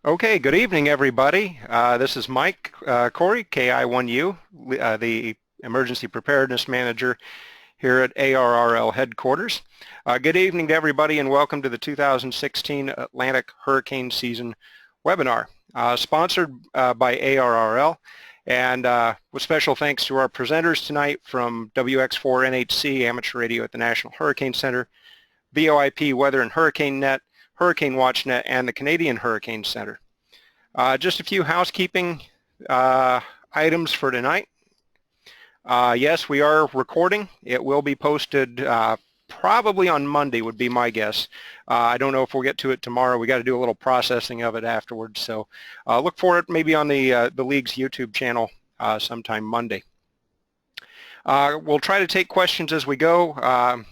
Okay, good evening, everybody. This is Mike Corey, KI1U, the Emergency Preparedness Manager here at ARRL headquarters. Good evening to everybody and welcome to the 2016 Atlantic Hurricane Season webinar, sponsored by ARRL, and with special thanks to our presenters tonight from WX4NHC Amateur Radio at the National Hurricane Center, VoIP Weather and Hurricane Net, Hurricane Watch Net, and the Canadian Hurricane Center. Just a few housekeeping items for tonight. Yes, we are recording. It will be posted probably on Monday would be my guess. I don't know if we'll get to it tomorrow. We got to do a little processing of it afterwards. So look for it maybe on the League's YouTube channel sometime Monday. We'll try to take questions as we go.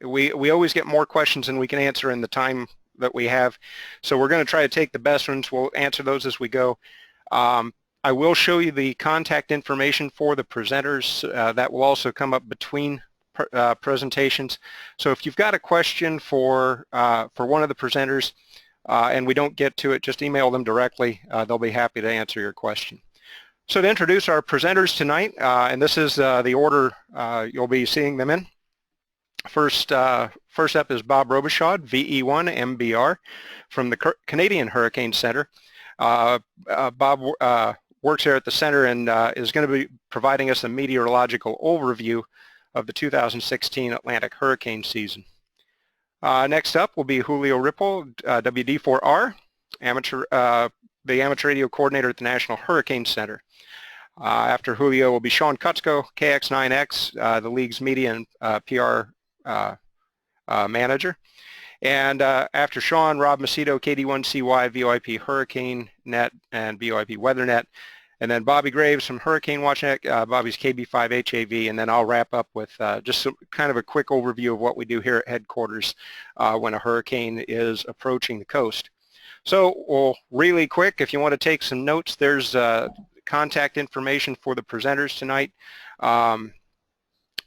We always get more questions than we can answer in the time that we have, so we're going to try to take the best ones. We'll answer those as we go. I will show you the contact information for the presenters. That will also come up between presentations. So if you've got a question for one of the presenters and we don't get to it, just email them directly. They'll be happy to answer your question. So to introduce our presenters tonight, and this is the order you'll be seeing them in. First up is Bob Robichaud, VE1 MBR from the Canadian Hurricane Center. Bob works here at the center and is going to be providing us a meteorological overview of the 2016 Atlantic hurricane season. Next up will be Julio Ripoll, WD4R, the amateur radio coordinator at the National Hurricane Center. After Julio will be Sean Kutzko, KX9X, the League's media and PR manager. And after Sean, Rob Macedo, KD1CY, VoIP Hurricane Net, and VoIP Weather Net. And then Bobby Graves from Hurricane Watch Net, Bobby's KB5HAV, and then I'll wrap up with just kind of a quick overview of what we do here at headquarters when a hurricane is approaching the coast. So, well, really quick, if you want to take some notes, there's contact information for the presenters tonight.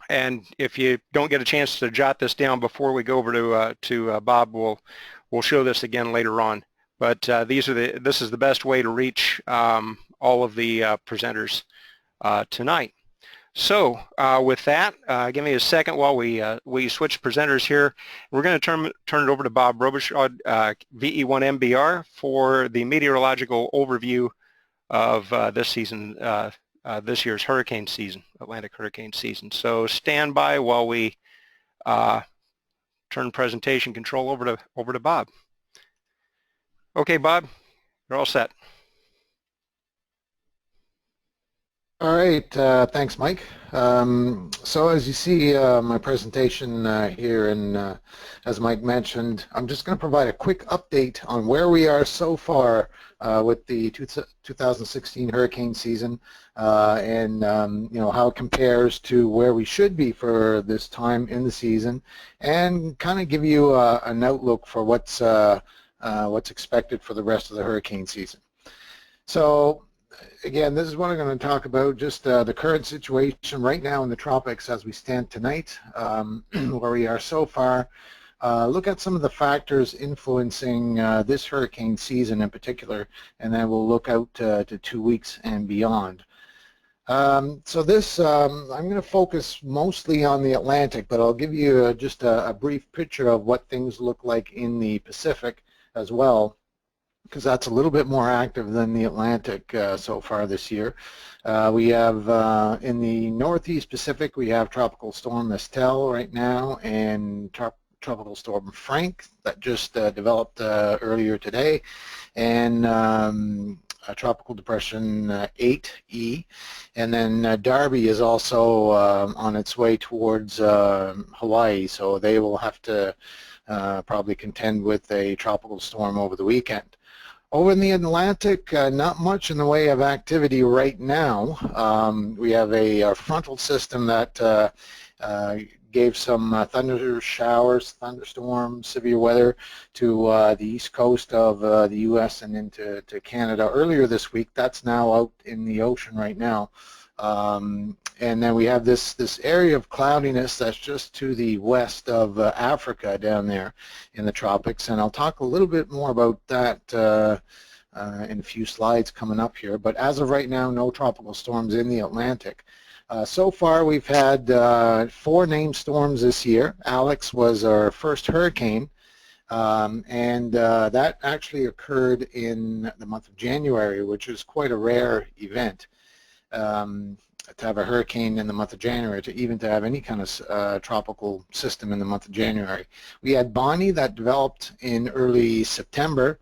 And if you don't get a chance to jot this down before we go over to Bob, we'll show this again later on. But this is the best way to reach all of the presenters tonight. So with that, give me a second while we switch presenters here. We're going to turn it over to Bob Robichaud, VE1 MBR, for the meteorological overview of this season. This year's hurricane season, Atlantic hurricane season. So stand by while we turn presentation control over to Bob. Okay, Bob, you're all set. All right, thanks, Mike. So as you see my presentation here, and as Mike mentioned, I'm just going to provide a quick update on where we are so far with the 2016 hurricane season, and you know, how it compares to where we should be for this time in the season, and kind of give you an outlook for what's expected for the rest of the hurricane season. So again, this is what I'm going to talk about, just the current situation right now in the tropics as we stand tonight, where we are so far. Look at some of the factors influencing this hurricane season in particular, and then we'll look out to 2 weeks and beyond. So this, I'm going to focus mostly on the Atlantic, but I'll give you just a brief picture of what things look like in the Pacific as well, because that's a little bit more active than the Atlantic so far this year. We have in the Northeast Pacific, we have Tropical Storm Estelle right now, and Tropical Storm Frank that just developed earlier today, and Tropical Depression 8E, and then Darby is also on its way towards Hawaii, so they will have to probably contend with a tropical storm over the weekend. Over in the Atlantic, not much in the way of activity right now. We have a frontal system that gave some thunder showers, thunderstorms, severe weather to the east coast of the U.S. and into Canada earlier this week. That's now out in the ocean right now. And then we have this area of cloudiness that's just to the west of Africa down there in the tropics, and I'll talk a little bit more about that in a few slides coming up here. But as of right now, no tropical storms in the Atlantic. So far, we've had 4 named storms this year. Alex was our first hurricane, and that actually occurred in the month of January, which is quite a rare event. To have a hurricane in the month of January, to have any kind of tropical system in the month of January. We had Bonnie that developed in early September,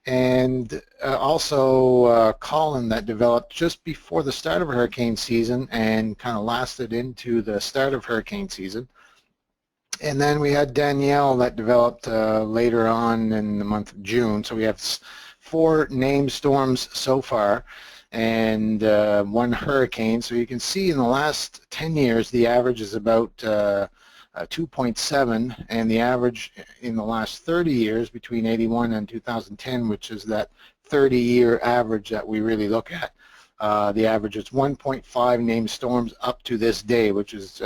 and also Colin that developed just before the start of hurricane season and kind of lasted into the start of hurricane season. And then we had Danielle that developed later on in the month of June. So we have 4 named storms so far, and 1 hurricane. So you can see in the last 10 years the average is about 2.7, and the average in the last 30 years between 81 and 2010, which is that 30-year average that we really look at, the average is 1.5 named storms up to this day, which is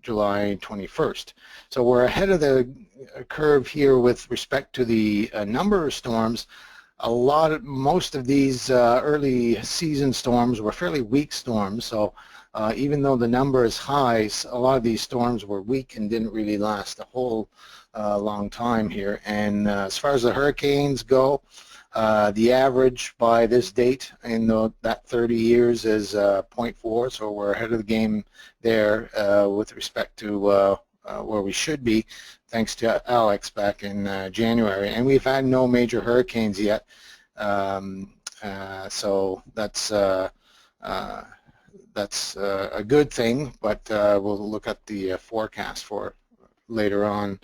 July 21st. So we're ahead of the curve here with respect to the number of storms. Most of these early season storms were fairly weak storms, so even though the number is high, a lot of these storms were weak and didn't really last a whole long time here. And as far as the hurricanes go, the average by this date in that 30 years is 0.4, so we're ahead of the game there with respect to where we should be, thanks to Alex back in January. And we've had no major hurricanes yet, so that's a good thing, but we'll look at the forecast for later on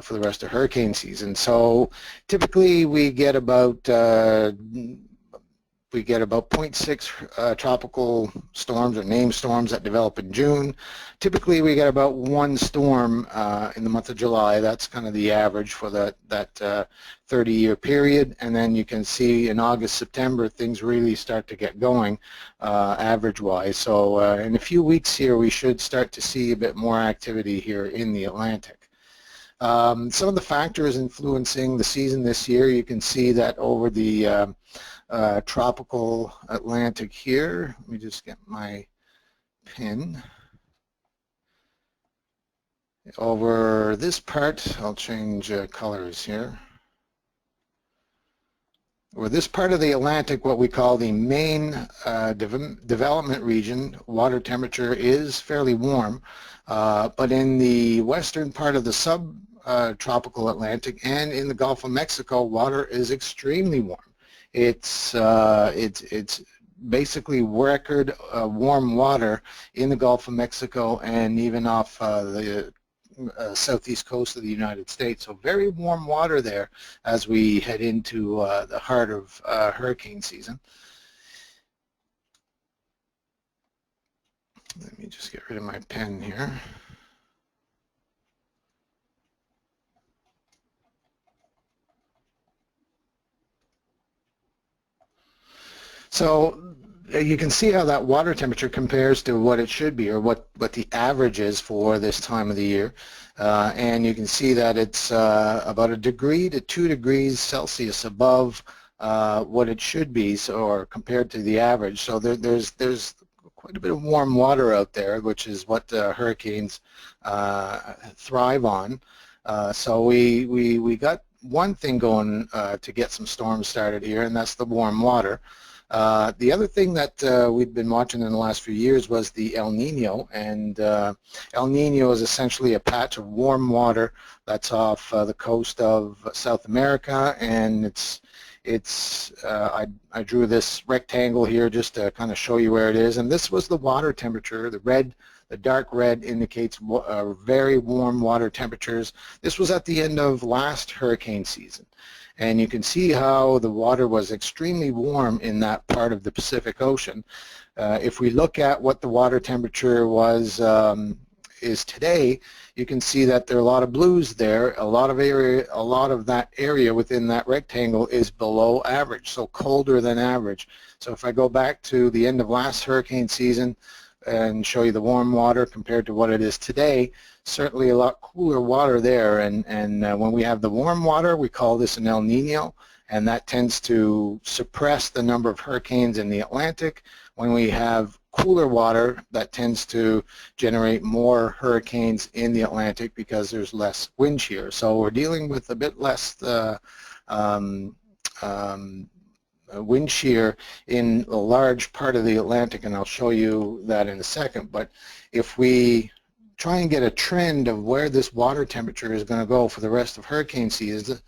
for the rest of hurricane season. So typically we get about 0.6 tropical storms or named storms that develop in June. Typically we get about 1 storm in the month of July. That's kind of the average for that 30-year period. And then you can see in August, September, things really start to get going average-wise. So in a few weeks here, we should start to see a bit more activity here in the Atlantic. Some of the factors influencing the season this year, you can see that over the tropical Atlantic here. Let me just get my pen. Over this part, I'll change colors here. Over this part of the Atlantic, what we call the main development region, water temperature is fairly warm, but in the western part of the subtropical Atlantic and in the Gulf of Mexico, water is extremely warm. It's basically record warm water in the Gulf of Mexico and even off the southeast coast of the United States. So very warm water there as we head into the heart of hurricane season. Let me just get rid of my pen here. So you can see how that water temperature compares to what it should be, or what the average is for this time of the year. And you can see that it's about 1 degree to 2 degrees Celsius above what it should be, or compared to the average. So there's quite a bit of warm water out there, which is what hurricanes thrive on. So we got one thing going to get some storms started here, and that's the warm water. The other thing that we've been watching in the last few years was the El Nino, and El Nino is essentially a patch of warm water that's off the coast of South America, and I drew this rectangle here just to kind of show you where it is, and this was the water temperature. The dark red indicates very warm water temperatures. This was at the end of last hurricane season. And you can see how the water was extremely warm in that part of the Pacific Ocean. If we look at what the water temperature is today, you can see that there are a lot of blues there. A lot of that area within that rectangle is below average, so colder than average. So if I go back to the end of last hurricane season and show you the warm water compared to what it is today, certainly a lot cooler water there, and when we have the warm water, we call this an El Nino, and that tends to suppress the number of hurricanes in the Atlantic. When we have cooler water, that tends to generate more hurricanes in the Atlantic because there's less wind shear. So we're dealing with a bit less um, wind shear in a large part of the Atlantic, and I'll show you that in a second. But if we try and get a trend of where this water temperature is going to go for the rest of hurricane season,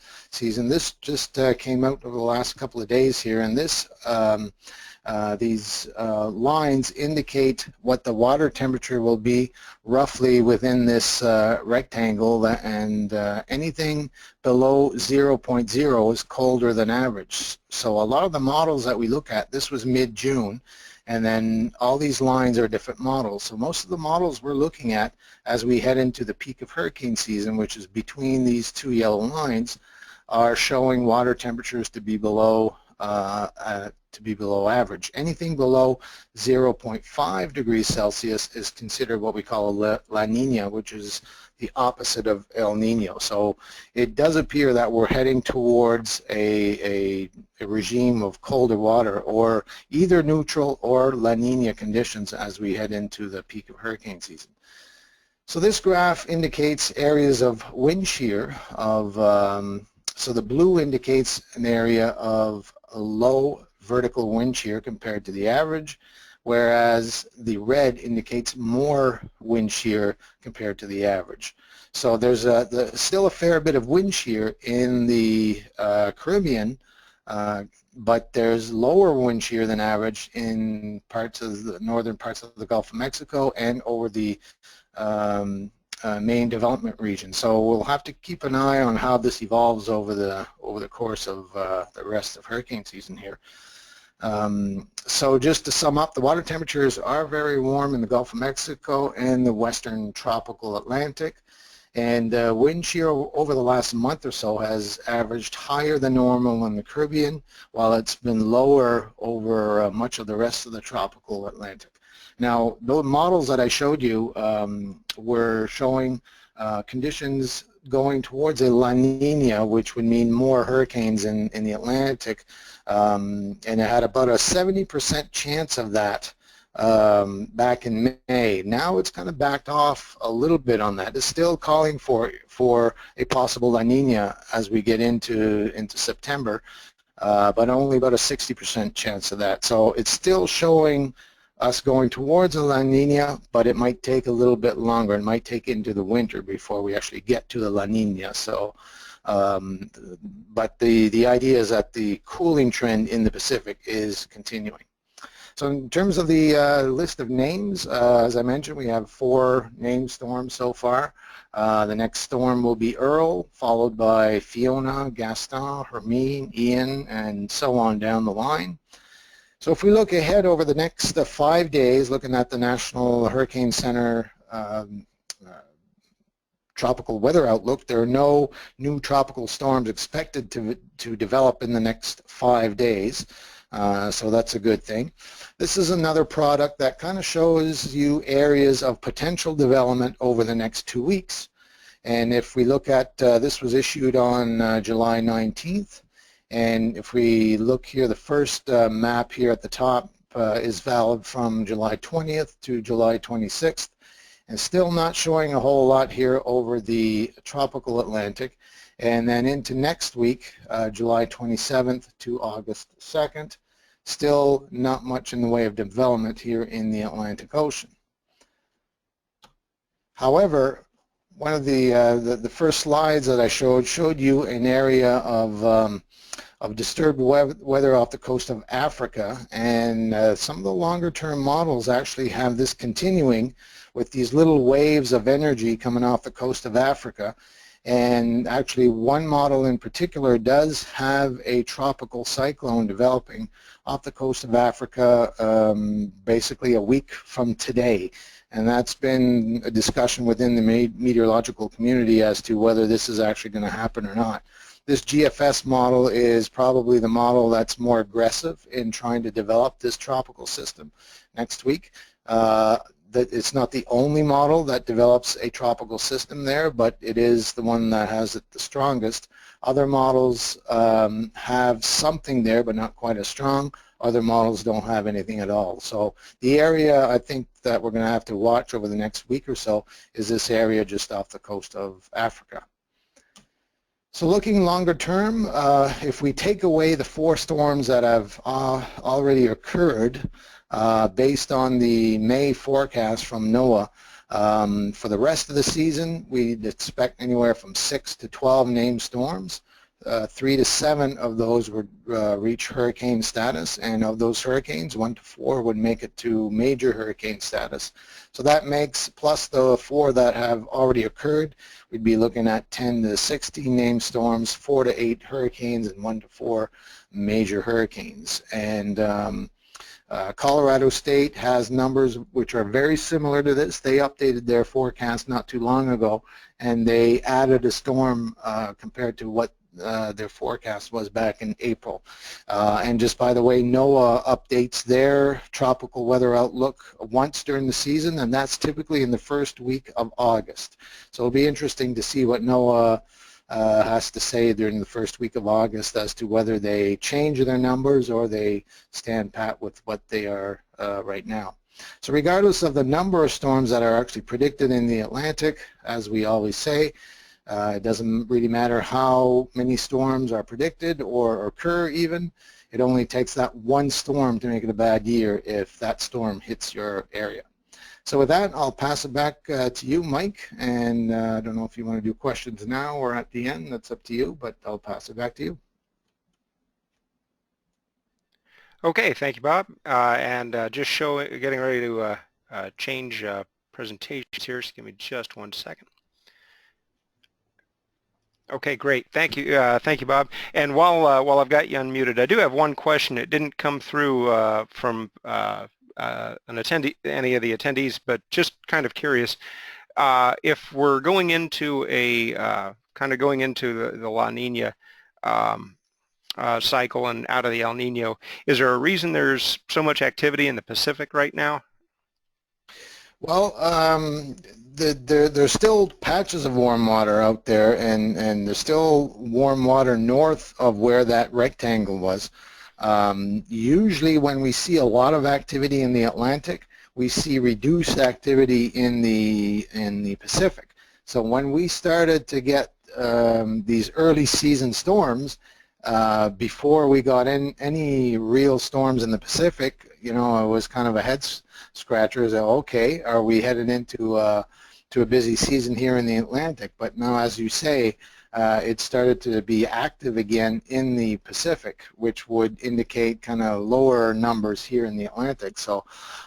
this just came out over the last couple of days here, and these lines indicate what the water temperature will be roughly within this rectangle, and anything below 0.0 is colder than average. So a lot of the models that we look at, this was mid-June, and then all these lines are different models. So most of the models we're looking at as we head into the peak of hurricane season, which is between these two yellow lines, are showing water temperatures to be below average. Anything below 0.5 degrees Celsius is considered what we call a La Nina, which is the opposite of El Nino. So it does appear that we're heading towards a regime of colder water, or either neutral or La Nina conditions as we head into the peak of hurricane season. So this graph indicates areas of wind shear of so the blue indicates an area of a low vertical wind shear compared to the average, whereas the red indicates more wind shear compared to the average. So there's still a fair bit of wind shear in the Caribbean, but there's lower wind shear than average in parts of the northern parts of the Gulf of Mexico and over the main development region. So we'll have to keep an eye on how this evolves over the course of the rest of hurricane season here. So just to sum up, the water temperatures are very warm in the Gulf of Mexico and the western tropical Atlantic, and wind shear over the last month or so has averaged higher than normal in the Caribbean, while it's been lower over much of the rest of the tropical Atlantic. Now, those models that I showed you were showing conditions going towards a La Nina, which would mean more hurricanes in the Atlantic, and it had about a 70% chance of that back in May. Now it's kind of backed off a little bit on that. It's still calling for a possible La Nina as we get into September, but only about a 60% chance of that. So it's still showing us going towards a La Nina, but it might take a little bit longer. It might take into the winter before we actually get to the La Nina. So, but the idea is that the cooling trend in the Pacific is continuing. So in terms of the list of names, as I mentioned, we have 4 named storms so far. The next storm will be ARRL, followed by Fiona, Gaston, Hermine, Ian, and so on down the line. So if we look ahead over the next 5 days, looking at the National Hurricane Center tropical weather outlook, there are no new tropical storms expected to develop in the next 5 days. So that's a good thing. This is another product that kind of shows you areas of potential development over the next 2 weeks. And if we look at, this was issued on July 19th. And if we look here, the first map here at the top is valid from July 20th to July 26th, and still not showing a whole lot here over the tropical Atlantic. And then into next week, July 27th to August 2nd, still not much in the way of development here in the Atlantic Ocean. However, one of the first slides that I showed you an area of disturbed weather off the coast of Africa, and some of the longer term models actually have this continuing with these little waves of energy coming off the coast of Africa. And actually one model in particular does have a tropical cyclone developing off the coast of Africa basically a week from today. And that's been a discussion within the meteorological community as to whether this is actually going to happen or not. This GFS model is probably the model that's more aggressive in trying to develop this tropical system next week. That it's not the only model that develops a tropical system there, but it is the one that has it the strongest. Other models have something there, but not quite as strong. Other models don't have anything at all. So the area I think that we're going to have to watch over the next week or so is this area just off the coast of Africa. So looking longer term, if we take away the 4 storms that have already occurred, based on the May forecast from NOAA, for the rest of the season, we'd expect anywhere from 6 to 12 named storms. 3 to 7 of those would reach hurricane status, and of those hurricanes, 1 to 4 would make it to major hurricane status. So that makes, plus the 4 that have already occurred, we'd be looking at 10 to 16 named storms, 4 to 8 hurricanes, and 1 to 4 major hurricanes. And Colorado State has numbers which are very similar to this. They updated their forecast not too long ago, and they added a storm compared to what their forecast was back in April. And just by the way, NOAA updates their tropical weather outlook once during the season, and that's typically in the first week of August. So it'll be interesting to see what NOAA has to say during the first week of August as to whether they change their numbers or they stand pat with what they are right now. So regardless of the number of storms that are actually predicted in the Atlantic, as we always say, it doesn't really matter how many storms are predicted or occur even. It only takes that one storm to make it a bad year if that storm hits your area. So with that, I'll pass it back to you, Mike, and I don't know if you want to do questions now or at the end. That's up to you, but I'll pass it back to you. Okay, thank you, Bob. And just getting ready to change presentations here, so give me just 1 second. Okay, great. Thank you, Bob. And while I've got you unmuted, I do have one question. It didn't come through from an attendee, any of the attendees, but just kind of curious. If we're going into a going into the La Nina cycle and out of the El Nino, is there a reason there's so much activity in the Pacific right now? Well, there's still patches of warm water out there, and there's still warm water north of where that rectangle was. Usually when we see a lot of activity in the Atlantic, we see reduced activity in the Pacific. So when we started to get these early season storms, before we got any real storms in the Pacific, you know, it was kind of a head scratcher. So, okay, are we headed into to a busy season here in the Atlantic? But now, as you say, it started to be active again in the Pacific, which would indicate kind of lower numbers here in the Atlantic. So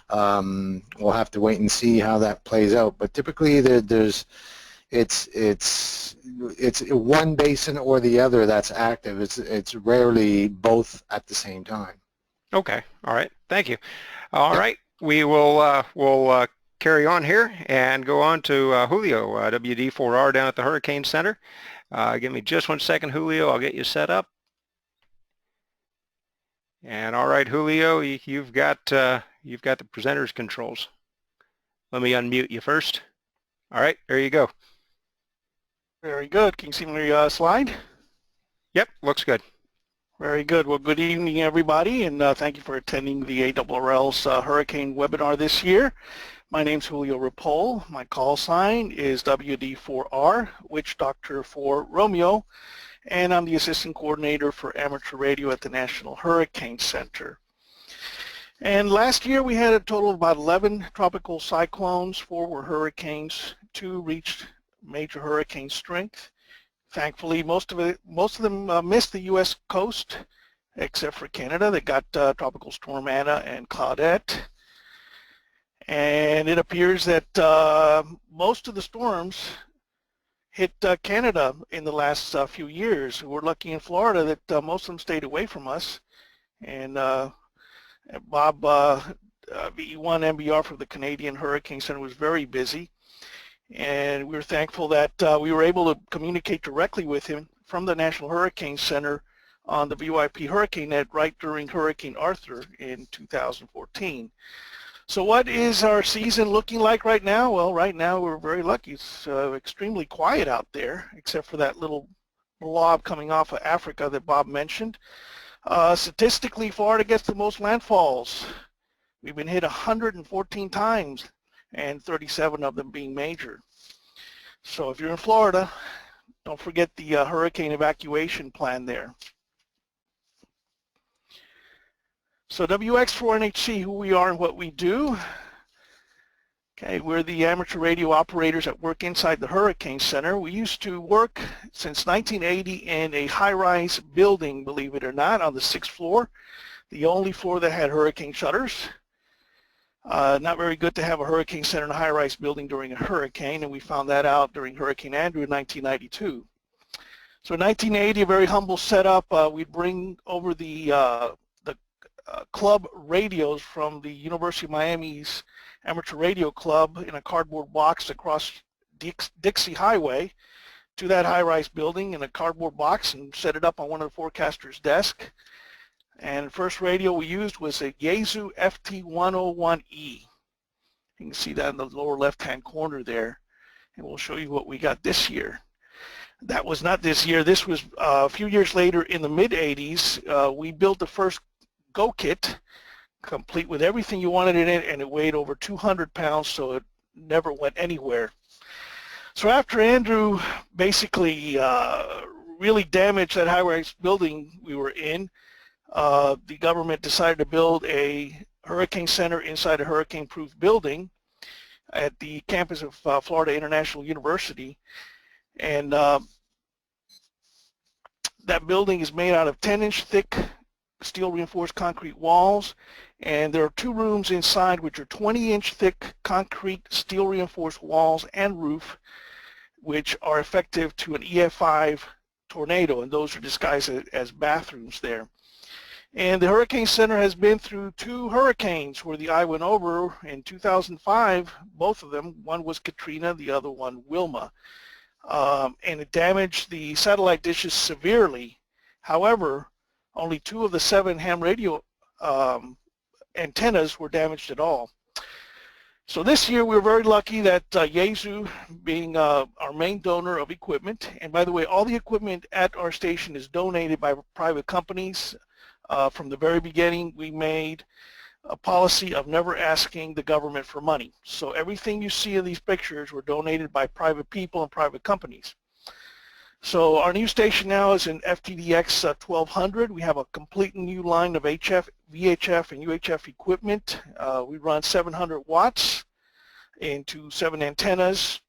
we'll have to wait and see how that plays out. But typically, it's one basin or the other that's active. It's rarely both at the same time. Okay. All right. Thank you. All right. We will we'll carry on here and go on to Julio, WD4R down at the Hurricane Center. Give me just 1 second, Julio. I'll get you set up. And all right, Julio, you've got the presenter's controls. Let me unmute you first. All right, there you go. Very good. Can you see my slide? Yep, looks good. Very good. Well, good evening, everybody, and thank you for attending the ARRL's Hurricane webinar this year. My name's Julio Ripoll. My call sign is WD4R, Witch Doctor for Romeo, and I'm the Assistant Coordinator for Amateur Radio at the National Hurricane Center. And last year we had a total of about 11 tropical cyclones, 4 were hurricanes, 2 reached major hurricane strength. Thankfully, most of them missed the U.S. coast, except for Canada. They got Tropical Storm Anna and Claudette. And it appears that most of the storms hit Canada in the last few years. We're lucky in Florida that most of them stayed away from us. And Bob, VE1 MBR for the Canadian Hurricane Center was very busy. And we were thankful that we were able to communicate directly with him from the National Hurricane Center on the VoIP Hurricane Net right during Hurricane Arthur in 2014. So what is our season looking like right now? Well, right now we're very lucky. It's extremely quiet out there, except for that little blob coming off of Africa that Bob mentioned. Statistically, Florida gets the most landfalls. We've been hit 114 times, and 37 of them being major. So if you're in Florida, don't forget the hurricane evacuation plan there. So WX4NHC, who we are and what we do. Okay, we're the amateur radio operators that work inside the Hurricane Center. We used to work since 1980 in a high-rise building, believe it or not, on the 6th floor, the only floor that had hurricane shutters. Not very good to have a Hurricane Center in a high-rise building during a hurricane, and we found that out during Hurricane Andrew in 1992. So in 1980, a very humble setup. We'd bring over the club radios from the University of Miami's Amateur Radio Club in a cardboard box across Dixie Highway to that high-rise building in a cardboard box and set it up on one of the forecaster's desk. And the first radio we used was a Yaesu FT101E. You can see that in the lower left-hand corner there. And we'll show you what we got this year. That was not this year. This was a few years later in the mid-80s. We built the first Go Kit, complete with everything you wanted in it, and it weighed over 200 pounds, so it never went anywhere. So after Andrew basically really damaged that high-rise building we were in, the government decided to build a hurricane center inside a hurricane-proof building at the campus of Florida International University. And that building is made out of 10-inch thick steel reinforced concrete walls, and there are 2 rooms inside which are 20-inch thick concrete steel reinforced walls and roof, which are effective to an EF5 tornado, and those are disguised as bathrooms there. And the Hurricane Center has been through 2 hurricanes where the eye went over in 2005, both of them. One was Katrina, the other one Wilma. And it damaged the satellite dishes severely. However, only 2 of the 7 ham radio antennas were damaged at all. So this year we were very lucky that Yaesu, being our main donor of equipment, and by the way, all the equipment at our station is donated by private companies. From the very beginning, we made a policy of never asking the government for money. So everything you see in these pictures were donated by private people and private companies. So our new station now is in FTDX 1200. We have a complete new line of HF, VHF, and UHF equipment. We run 700 watts into 7 antennas.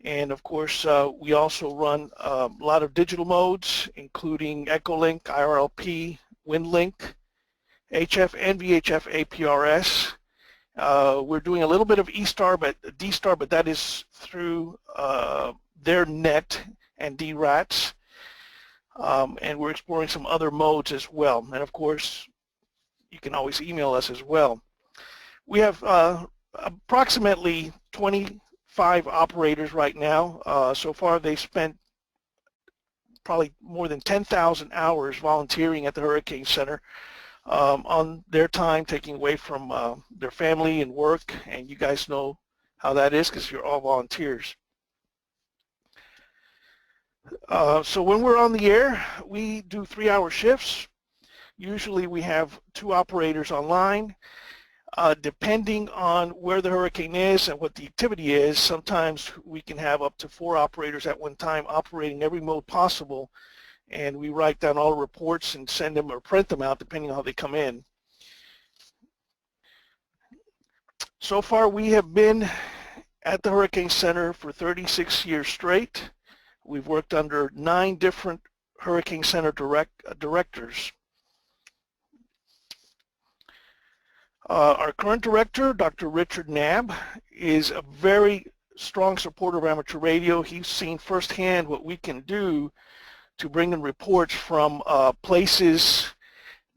And of course, we also run a lot of digital modes, including Echolink, IRLP, WindLink, HF and VHF APRS. We're doing a little bit of E-Star, but D-Star, but that is through their net and DRATs, and we're exploring some other modes as well. And of course, you can always email us as well. We have approximately 25 operators right now. So far, they've spent probably more than 10,000 hours volunteering at the Hurricane Center on their time, taking away from their family and work, and you guys know how that is because you're all volunteers. So when we're on the air, we do 3-hour shifts. Usually we have 2 operators online. Depending on where the hurricane is and what the activity is, sometimes we can have up to 4 operators at one time operating every mode possible, and we write down all the reports and send them or print them out depending on how they come in. So far we have been at the Hurricane Center for 36 years straight. We've worked under 9 different Hurricane Center directors. Our current director, Dr. Richard Knabb, is a very strong supporter of amateur radio. He's seen firsthand what we can do to bring in reports from places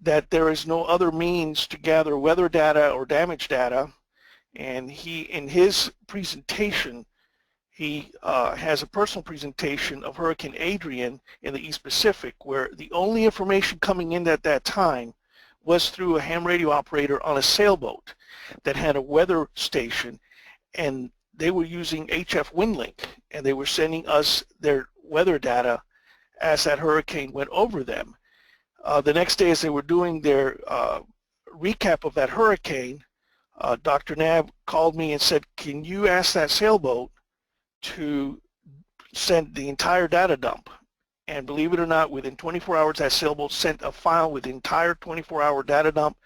that there is no other means to gather weather data or damage data. And he, in his presentation, he has a personal presentation of Hurricane Adrian in the East Pacific, where the only information coming in at that time was through a ham radio operator on a sailboat that had a weather station, and they were using HF WindLink, and they were sending us their weather data as that hurricane went over them. The next day, as they were doing their recap of that hurricane, Dr. Nab called me and said, can you ask that sailboat to send the entire data dump? And believe it or not, within 24 hours, that sailboat sent a file with the entire 24-hour data dump.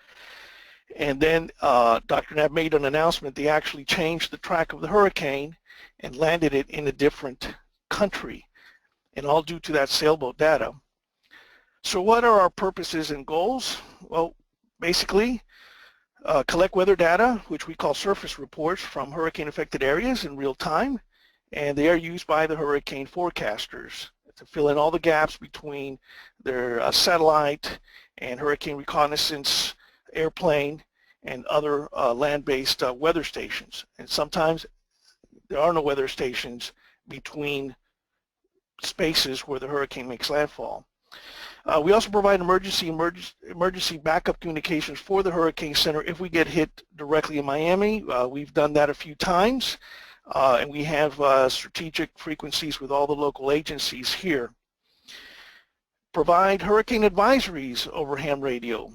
And then Dr. Nab made an announcement. They actually changed the track of the hurricane and landed it in a different country, and all due to that sailboat data. So what are our purposes and goals? Well, basically, collect weather data, which we call surface reports, from hurricane-affected areas in real time, and they are used by the hurricane forecasters to fill in all the gaps between their satellite and hurricane reconnaissance airplane and other land-based weather stations. And sometimes there are no weather stations between spaces where the hurricane makes landfall. We also provide emergency backup communications for the Hurricane Center if we get hit directly in Miami. We've done that a few times, and we have strategic frequencies with all the local agencies here. Provide hurricane advisories over ham radio.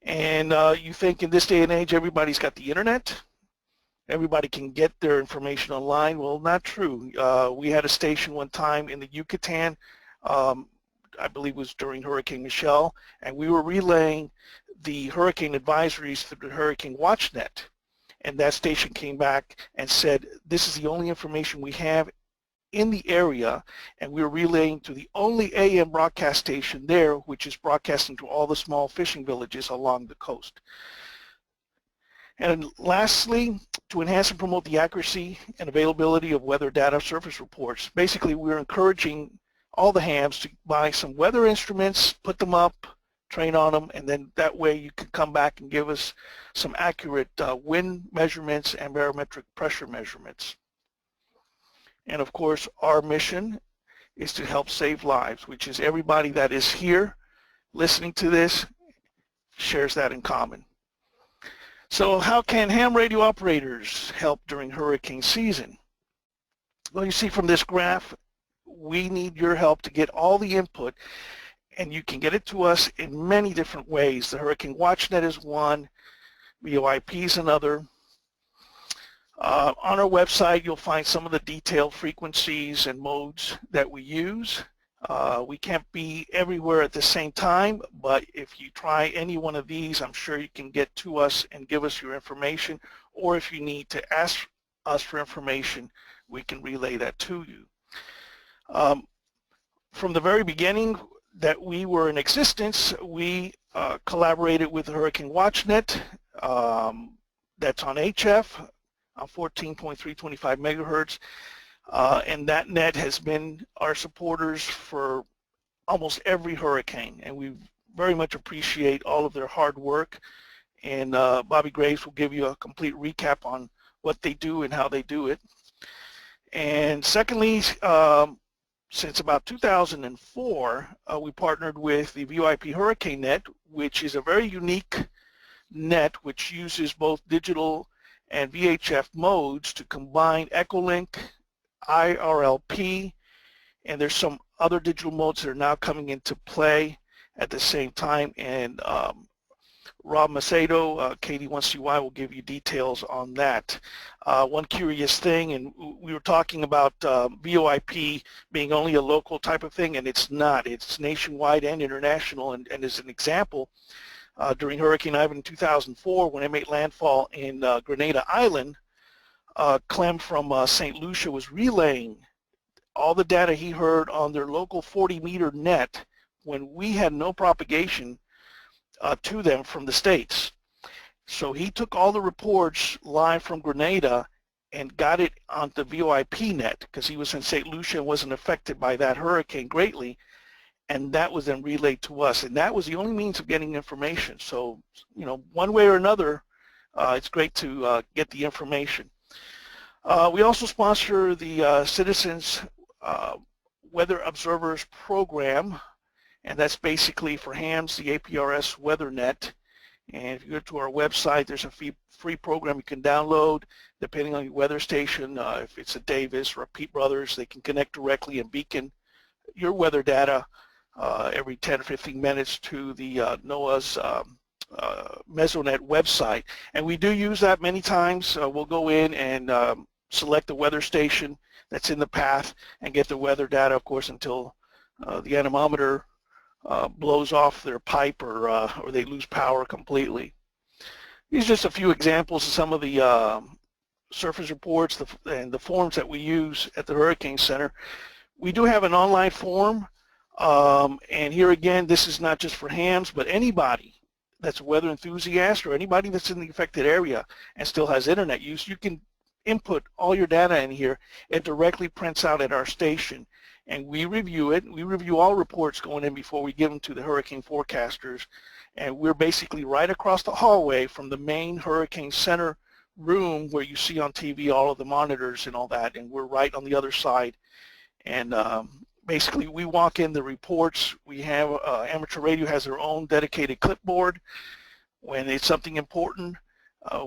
And you think in this day and age everybody's got the internet, everybody can get their information online. Well, not true. We had a station one time in the Yucatan, I believe it was during Hurricane Michelle, and we were relaying the hurricane advisories through the Hurricane Watch Net. And that station came back and said, this is the only information we have in the area, and we were relaying to the only AM broadcast station there, which is broadcasting to all the small fishing villages along the coast. And lastly, to enhance and promote the accuracy and availability of weather data surface reports, basically we're encouraging all the hams to buy some weather instruments, put them up, train on them, and then that way you can come back and give us some accurate wind measurements and barometric pressure measurements. And of course, our mission is to help save lives, which is everybody that is here listening to this shares that in common. So how can ham radio operators help during hurricane season? Well, you see from this graph, we need your help to get all the input, and you can get it to us in many different ways. The Hurricane Watch Net is one, VoIP is another. On our website, you'll find some of the detailed frequencies and modes that we use. We can't be everywhere at the same time, but if you try any one of these, I'm sure you can get to us and give us your information, or if you need to ask us for information, we can relay that to you. From the very beginning that we were in existence, we collaborated with the Hurricane Watch Net, that's on HF, on 14.325 megahertz, and that net has been our supporters for almost every hurricane, and we very much appreciate all of their hard work. And Bobby Graves will give you a complete recap on what they do and how they do it. And secondly, since about 2004, we partnered with the VoIP Hurricane Net, which is a very unique net which uses both digital and VHF modes to combine Echolink, ARRL, and there's some other digital modes that are now coming into play at the same time. And Rob Macedo, KD1CY, will give you details on that. One curious thing, and we were talking about VoIP being only a local type of thing, and it's not. It's nationwide and international, and as an example, during Hurricane Ivan in 2004, when it made landfall in Grenada Island, Clem from St. Lucia was relaying all the data he heard on their local 40-meter net when we had no propagation to them from the States. So he took all the reports live from Grenada and got it on the VoIP net because he was in St. Lucia and wasn't affected by that hurricane greatly, and that was then relayed to us, and that was the only means of getting information. So, you know, one way or another, it's great to get the information. We also sponsor the Citizens Weather Observers Program, and that's basically for hams, the APRS WeatherNet. And if you go to our website, there's a free program you can download depending on your weather station. If it's a Davis or a Pete Brothers, they can connect directly, and Beacon your weather data every 10 or 15 minutes to the NOAA's Mesonet website. And we do use that many times. We'll go in and select the weather station that's in the path and get the weather data, of course, until the anemometer blows off their pipe or they lose power completely. These are just a few examples of some of the surface reports and the forms that we use at the Hurricane Center. We do have an online form, and here again, this is not just for hams, but anybody that's a weather enthusiast or anybody that's in the affected area and still has internet use, you can input all your data in here. It directly prints out at our station, and we review it. We review all reports going in before we give them to the hurricane forecasters, and we're basically right across the hallway from the main Hurricane Center room where you see on TV all of the monitors and all that, and we're right on the other side. And basically we walk in the reports. We have amateur radio has their own dedicated clipboard. When it's something important,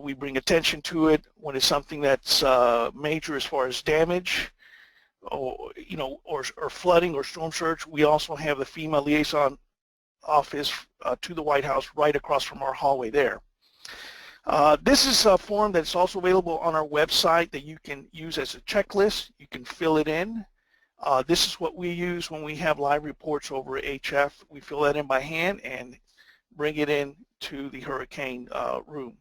we bring attention to it. When it's something that's major as far as damage or flooding or storm surge, we also have the FEMA liaison office to the White House right across from our hallway there. This is a form that's also available on our website that you can use as a checklist. You can fill it in. This is what we use when we have live reports over HF. We fill that in by hand and bring it in to the hurricane room.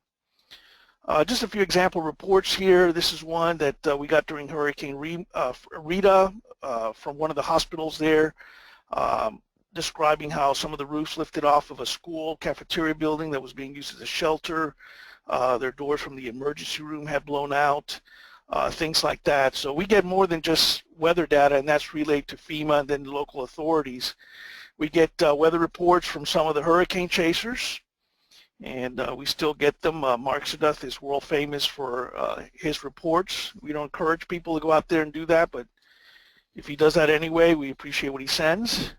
Just a few example reports here. This is one that we got during Hurricane Rita from one of the hospitals there, describing how some of the roofs lifted off of a school cafeteria building that was being used as a shelter. Their doors from the emergency room had blown out. Things like that. So we get more than just weather data, and that's relayed to FEMA and then the local authorities. We get weather reports from some of the hurricane chasers, and we still get them. Macedo is world famous for his reports. We don't encourage people to go out there and do that, but if he does that anyway, we appreciate what he sends.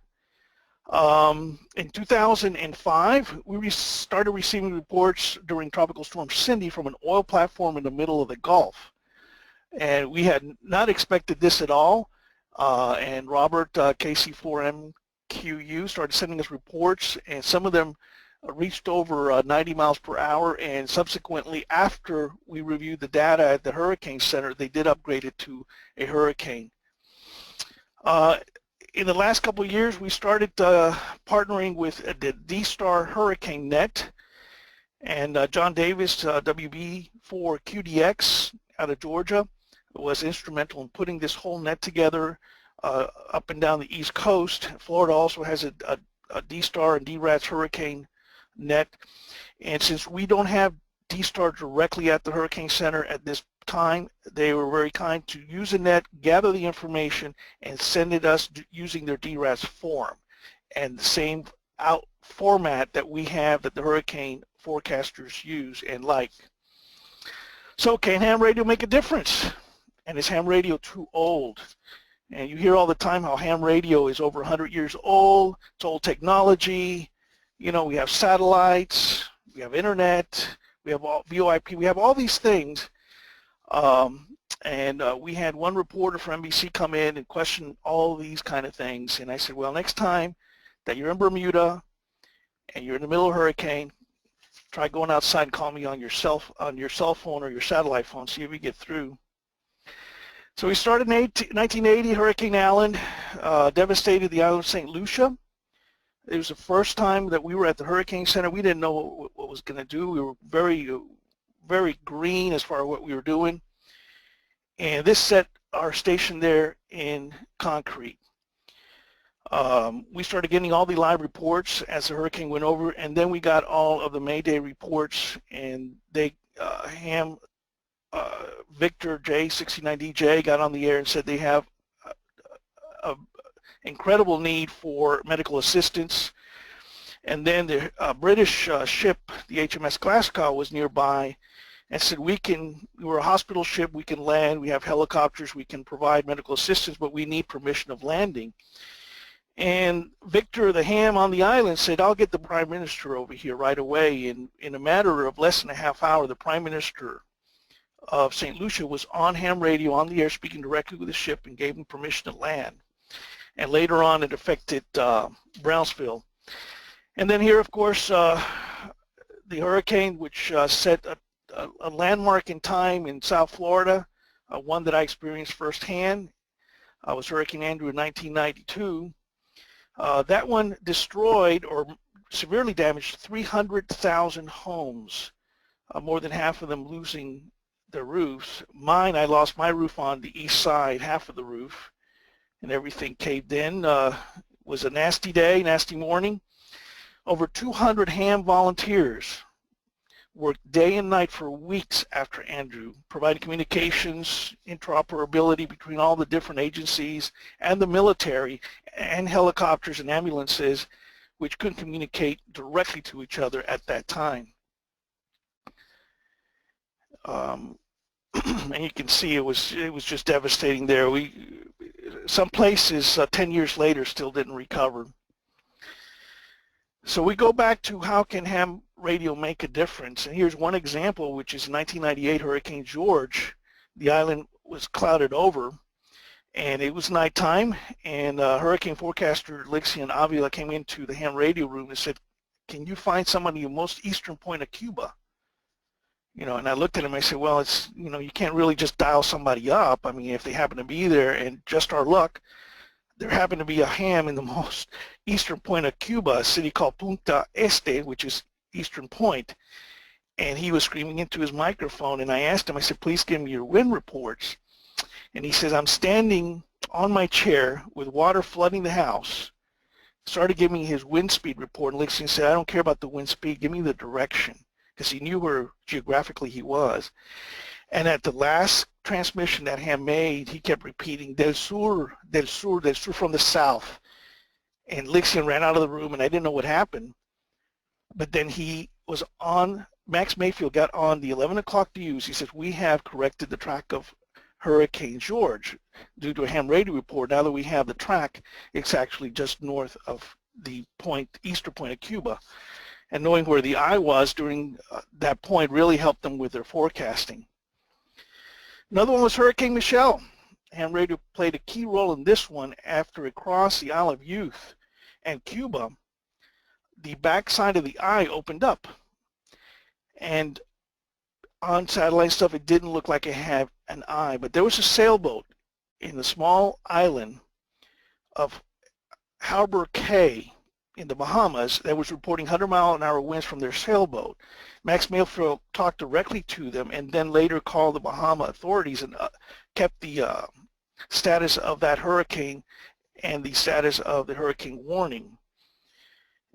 In 2005, we started receiving reports during Tropical Storm Cindy from an oil platform in the middle of the Gulf. And we had not expected this at all. And Robert, KC4MQU, started sending us reports, and some of them reached over 90 miles per hour, and subsequently, after we reviewed the data at the Hurricane Center, they did upgrade it to a hurricane. In the last couple of years, we started partnering with the D-Star Hurricane Net, and John Davis, WB4QDX out of Georgia, was instrumental in putting this whole net together up and down the East Coast. Florida also has a D-Star and D-RATS hurricane net, and since we don't have D-Star directly at the Hurricane Center at this time, they were very kind to use a net, gather the information, and send it us using their D-RATS form, and the same format that we have that the hurricane forecasters use and like. So can ham radio make a difference? And is ham radio too old? And you hear all the time how ham radio is over 100 years old, it's old technology, you know, we have satellites, we have internet, we have all VoIP, we have all these things. We had one reporter from NBC come in and question all these kind of things, and I said, well, next time that you're in Bermuda and you're in the middle of a hurricane, try going outside and call me on your cell phone or your satellite phone, see if we get through. So we started in 1980, Hurricane Allen devastated the island of St. Lucia. It was the first time that we were at the Hurricane Center. We didn't know what was going to do. We were very green as far as what we were doing. And this set our station there in concrete. We started getting all the live reports as the hurricane went over, and then we got all of the Mayday reports, and they Victor J69DJ got on the air and said they have an incredible need for medical assistance. And then the British ship, the HMS Glasgow, was nearby and said, we're a hospital ship, we can land, we have helicopters, we can provide medical assistance, but we need permission of landing. And Victor, the ham on the island, said, I'll get the Prime Minister over here right away. And in a matter of less than a half hour, the Prime Minister of St. Lucia was on ham radio on the air speaking directly with the ship and gave him permission to land. and later on it affected Brownsville. And then here, of course, the hurricane, which set a landmark in time in South Florida, one that I experienced firsthand, was Hurricane Andrew in 1992. That one destroyed or severely damaged 300,000 homes, more than half of them losing their roofs. Mine, I lost my roof on the east side, half of the roof, and everything caved in. It was a nasty day, nasty morning. Over 200 ham volunteers worked day and night for weeks after Andrew, providing communications, interoperability between all the different agencies and the military and helicopters and ambulances, which couldn't communicate directly to each other at that time. And you can see it was just devastating there. Some places 10 years later still didn't recover. So we go back to how can ham radio make a difference, and here's one example, which is 1998 Hurricane George. The island was clouded over, and it was nighttime, and hurricane forecaster Lixian Avila came into the ham radio room and said, "Can you find someone in the most eastern point of Cuba?" You know, and I looked at him, I said, well, it's, you know, you can't really just dial somebody up. I mean, if they happen to be there, and just our luck, there happened to be a ham in the most eastern point of Cuba, a city called Punta Este, which is eastern point, and he was screaming into his microphone, and I asked him, I said, please give me your wind reports. And he says, I'm standing on my chair with water flooding the house. Started giving me his wind speed report, and Lixian said, I don't care about the wind speed, give me the direction, because he knew where geographically he was. And at the last transmission that ham made, he kept repeating, del sur, del sur, del sur, from the south. And Lixian ran out of the room, and I didn't know what happened. But then he was on, Max Mayfield got on the 11 o'clock news. He says, we have corrected the track of Hurricane George due to a ham radio report. Now that we have the track, it's actually just north of the point, eastern point of Cuba. And knowing where the eye was during that point really helped them with their forecasting. Another one was Hurricane Michelle. Ham radio played a key role in this one after it crossed the Isle of Youth and Cuba. The backside of the eye opened up, and on satellite stuff it didn't look like it had an eye, but there was a sailboat in the small island of Harbor Cay in the Bahamas that was reporting 100-mile-an-hour winds from their sailboat. Max Mayfield talked directly to them and then later called the Bahama authorities and kept the status of that hurricane and the status of the hurricane warning.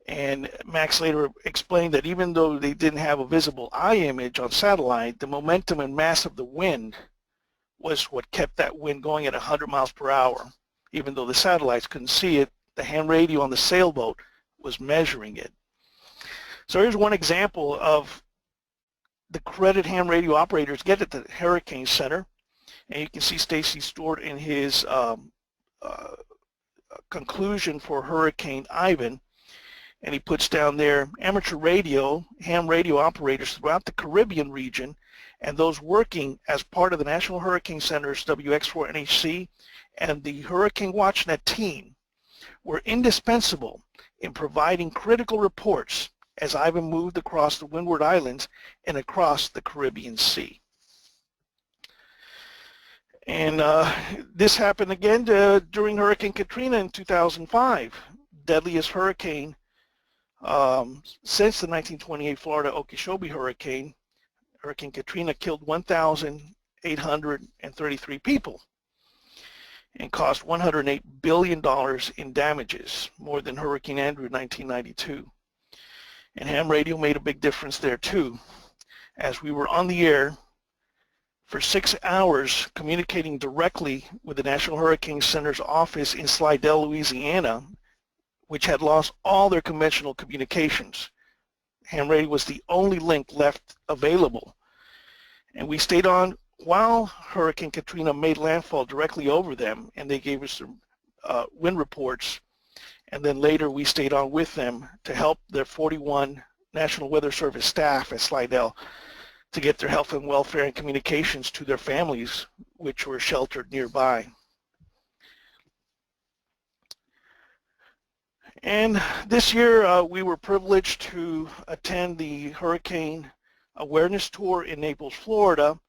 And Max later explained that even though they didn't have a visible eye image on satellite, the momentum and mass of the wind was what kept that wind going at 100 miles per hour. Even though the satellites couldn't see it, the ham radio on the sailboat was measuring it. So here's one example of the credit ham radio operators get at the Hurricane Center. And you can see Stacy Stewart in his conclusion for Hurricane Ivan. And he puts down there amateur radio, ham radio operators throughout the Caribbean region, and those working as part of the National Hurricane Center's WX4NHC and the Hurricane WatchNet team were indispensable in providing critical reports as Ivan moved across the Windward Islands and across the Caribbean Sea. And this happened again during Hurricane Katrina in 2005, deadliest hurricane since the 1928 Florida Okeechobee hurricane. Hurricane Katrina killed 1,833 people and cost $108 billion in damages, more than Hurricane Andrew in 1992. And ham radio made a big difference there too, as we were on the air for 6 hours communicating directly with the National Hurricane Center's office in Slidell, Louisiana, which had lost all their conventional communications. Ham radio was the only link left available. And we stayed on while Hurricane Katrina made landfall directly over them, and they gave us some wind reports. And then later we stayed on with them to help their 41 National Weather Service staff at Slidell to get their health and welfare and communications to their families, which were sheltered nearby. And this year we were privileged to attend the Hurricane Awareness Tour in Naples, Florida.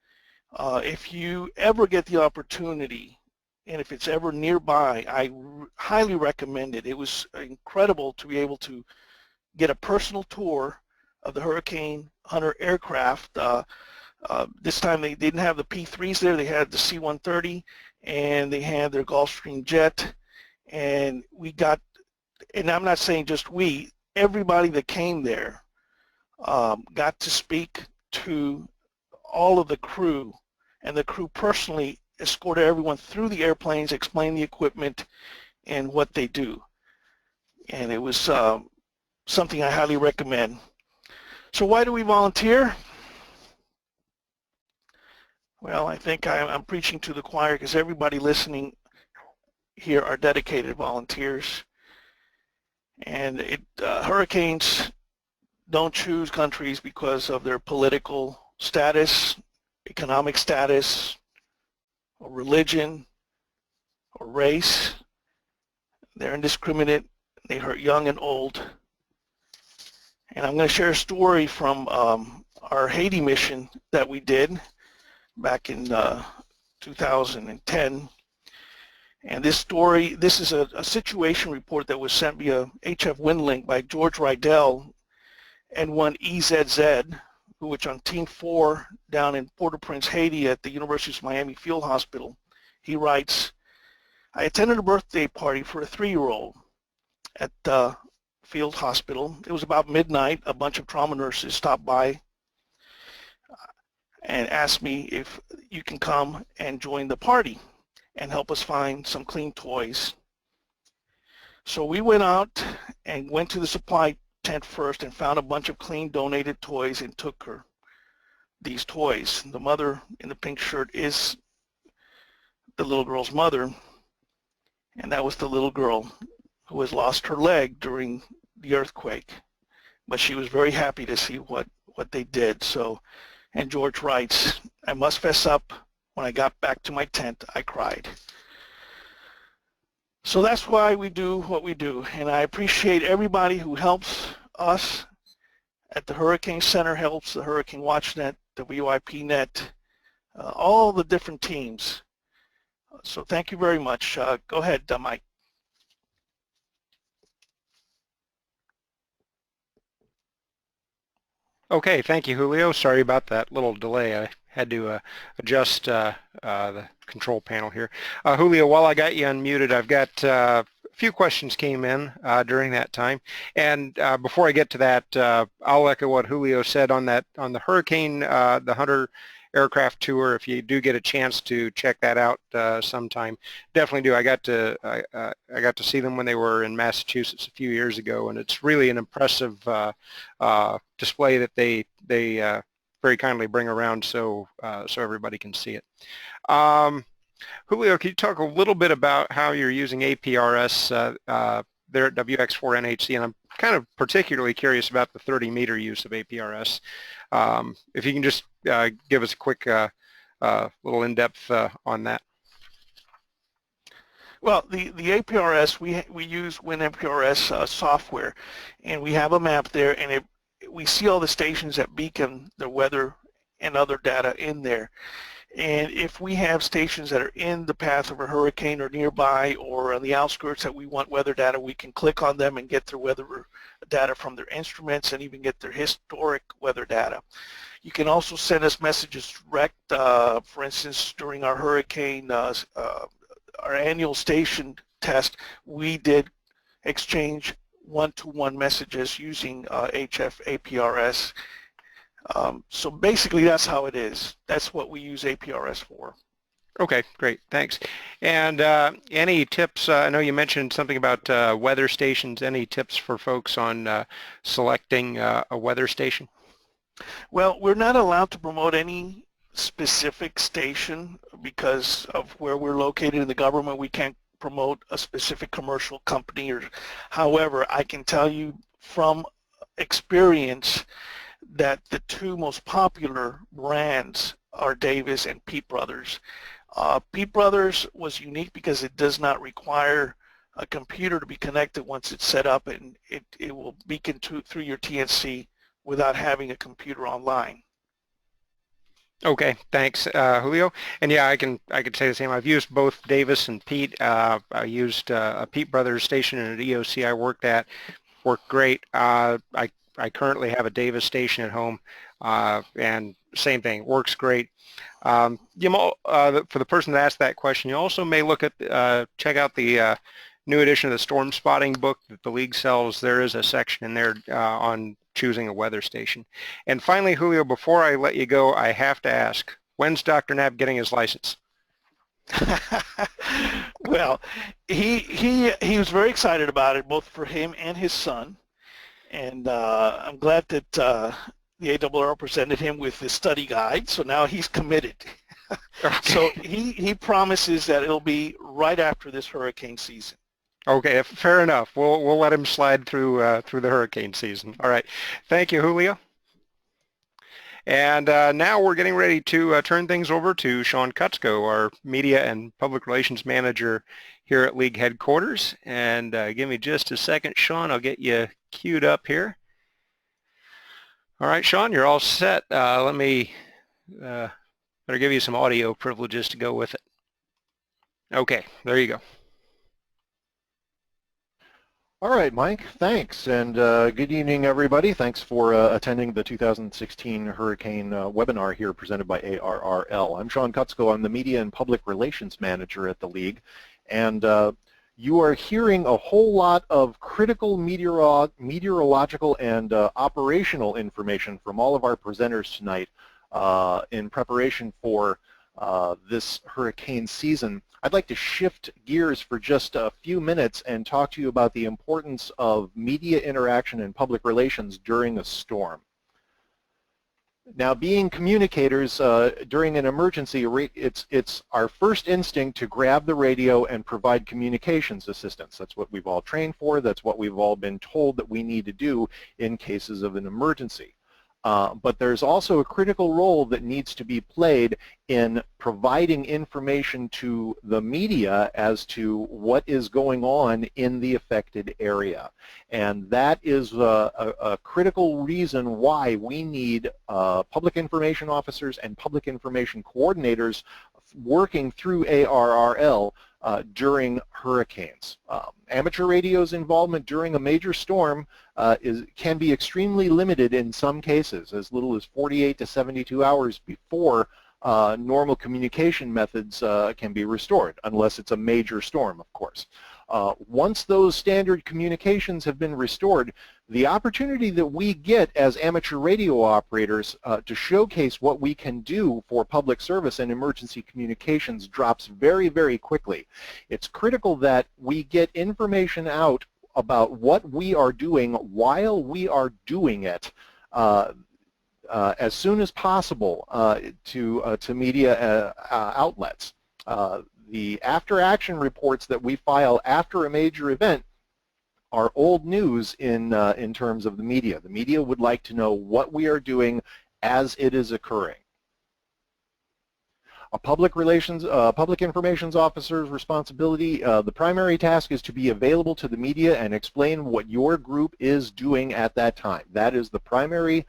If you ever get the opportunity, and if it's ever nearby, I highly recommend it. It was incredible to be able to get a personal tour of the Hurricane Hunter aircraft. This time they didn't have the P-3s there, they had the C-130, and they had their Gulfstream jet, and we got, and I'm not saying just we, everybody that came there got to speak to all of the crew, and the crew personally escorted everyone through the airplanes, explained the equipment and what they do. And it was something I highly recommend. So why do we volunteer? Well, I think I'm preaching to the choir because everybody listening here are dedicated volunteers. And hurricanes don't choose countries because of their political status, economic status, or religion, or race. They're indiscriminate. They hurt young and old. And I'm going to share a story from our Haiti mission that we did back in 2010. And this story, this is a situation report that was sent via HF WinLink by George Rydell and one EZZ, which on Team 4 down in Port-au-Prince, Haiti at the University of Miami Field Hospital. He writes, I attended a birthday party for a 3-year-old at the field hospital. It was about midnight. A bunch of trauma nurses stopped by and asked me if you can come and join the party and help us find some clean toys. So we went out and went to the supply tent first and found a bunch of clean donated toys and took her these toys. The mother in the pink shirt is the little girl's mother, and that was the little girl who has lost her leg during the earthquake. But she was very happy to see what they did. So, and George writes, I must fess up, when I got back to my tent, I cried. So that's why we do what we do. And I appreciate everybody who helps us at the Hurricane Center, helps the Hurricane Watch Net, the VoIP Net, all the different teams. So thank you very much. Go ahead, Mike. Okay, thank you, Julio. Sorry about that little delay. I had to adjust the control panel here. Julio, while I got you unmuted, I've got a few questions came in during that time. And before I get to that, I'll echo what Julio said on the Hurricane, the Hunter aircraft tour. If you do get a chance to check that out sometime, definitely do. I got to see them when they were in Massachusetts a few years ago, and it's really an impressive display that they very kindly bring around so everybody can see it. Julio, can you talk a little bit about how you're using APRS there at WX4NHC? And I'm kind of particularly curious about the 30-meter use of APRS. If you can just give us a quick little in-depth on that. Well, the APRS, we use WinAPRS software, and we have a map there, and we see all the stations that beacon the weather and other data in there. And if we have stations that are in the path of a hurricane or nearby or on the outskirts that we want weather data, we can click on them and get their weather data from their instruments and even get their historic weather data. You can also send us messages direct. For instance, during our hurricane, our annual station test, we did exchange one-to-one messages using HF APRS. So basically that's how it is. That's what we use APRS for. Okay, great, thanks. And any tips, I know you mentioned something about weather stations, any tips for folks on selecting a weather station? Well, we're not allowed to promote any specific station because of where we're located in the government. We can't promote a specific commercial company. However, I can tell you from experience that the two most popular brands are Davis and Peep Brothers. Peep Brothers was unique because it does not require a computer to be connected once it's set up, and it will beacon through your TNC without having a computer online. Okay, thanks, Julio. And yeah, I can say the same. I've used both Davis and Pete. I used a Pete Brothers station in an EOC I worked at. Worked great. I currently have a Davis station at home, and same thing, works great. For the person that asked that question, you also may look at check out the new edition of the storm spotting book that the league sells. There is a section in there on choosing a weather station. And finally, Julio, before I let you go, I have to ask, when's Dr. Knapp getting his license? Well, he was very excited about it, both for him and his son. And I'm glad that the ARRL presented him with the study guide, so now he's committed. Okay. So he promises that it'll be right after this hurricane season. Okay, fair enough. We'll let him slide through the hurricane season. All right. Thank you, Julio. And now we're getting ready to turn things over to Sean Kutzko, our Media and Public Relations Manager here at League Headquarters. And give me just a second, Sean. I'll get you queued up here. All right, Sean, you're all set. Let me better give you some audio privileges to go with it. Okay, there you go. All right, Mike, thanks, and good evening, everybody. Thanks for attending the 2016 Hurricane webinar here presented by ARRL. I'm Sean Kutzko. I'm the Media and Public Relations Manager at the League, and you are hearing a whole lot of critical meteorological and operational information from all of our presenters tonight in preparation for this hurricane season. I'd like to shift gears for just a few minutes and talk to you about the importance of media interaction and public relations during a storm. Now, being communicators during an emergency, it's our first instinct to grab the radio and provide communications assistance. That's what we've all trained for. That's what we've all been told that we need to do in cases of an emergency. But there's also a critical role that needs to be played in providing information to the media as to what is going on in the affected area. And that is a critical reason why we need public information officers and public information coordinators working through ARRL during hurricanes. Amateur radio's involvement during a major storm can be extremely limited in some cases, as little as 48 to 72 hours before normal communication methods can be restored, unless it's a major storm, of course. Once those standard communications have been restored, the opportunity that we get as amateur radio operators to showcase what we can do for public service and emergency communications drops very, very quickly. It's critical that we get information out about what we are doing while we are doing it as soon as possible to media outlets. The after-action reports that we file after a major event are old news in terms of the media. The media would like to know what we are doing as it is occurring. A public information officer's responsibility, the primary task is to be available to the media and explain what your group is doing at that time. That is the primary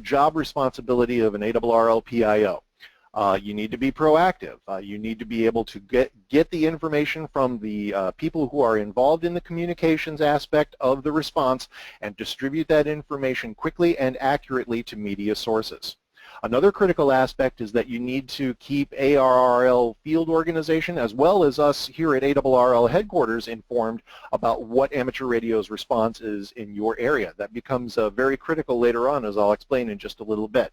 job responsibility of an ARRL PIO. You need to be proactive. You need to be able to get the information from the people who are involved in the communications aspect of the response and distribute that information quickly and accurately to media sources. Another critical aspect is that you need to keep ARRL field organization as well as us here at ARRL headquarters informed about what amateur radio's response is in your area. That becomes very critical later on, as I'll explain in just a little bit.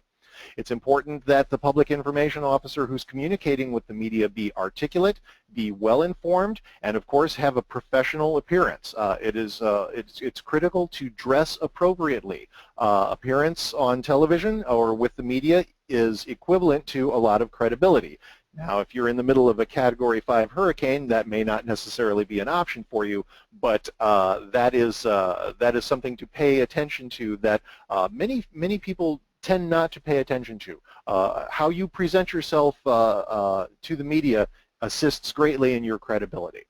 It's important that the public information officer who's communicating with the media be articulate, be well informed, and of course have a professional appearance. It's critical to dress appropriately. Appearance on television or with the media is equivalent to a lot of credibility. Now, if you're in the middle of a Category 5 hurricane, that may not necessarily be an option for you, but that is something to pay attention to that many people tend not to pay attention to. How you present yourself to the media assists greatly in your credibility.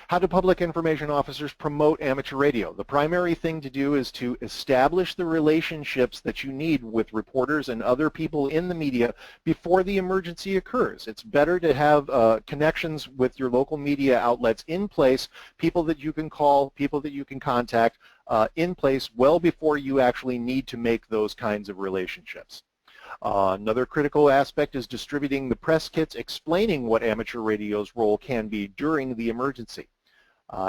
How do public information officers promote amateur radio? The primary thing to do is to establish the relationships that you need with reporters and other people in the media before the emergency occurs. It's better to have connections with your local media outlets in place, people that you can call, people that you can contact in place well before you actually need to make those kinds of relationships. Another critical aspect is distributing the press kits explaining what amateur radio's role can be during the emergency.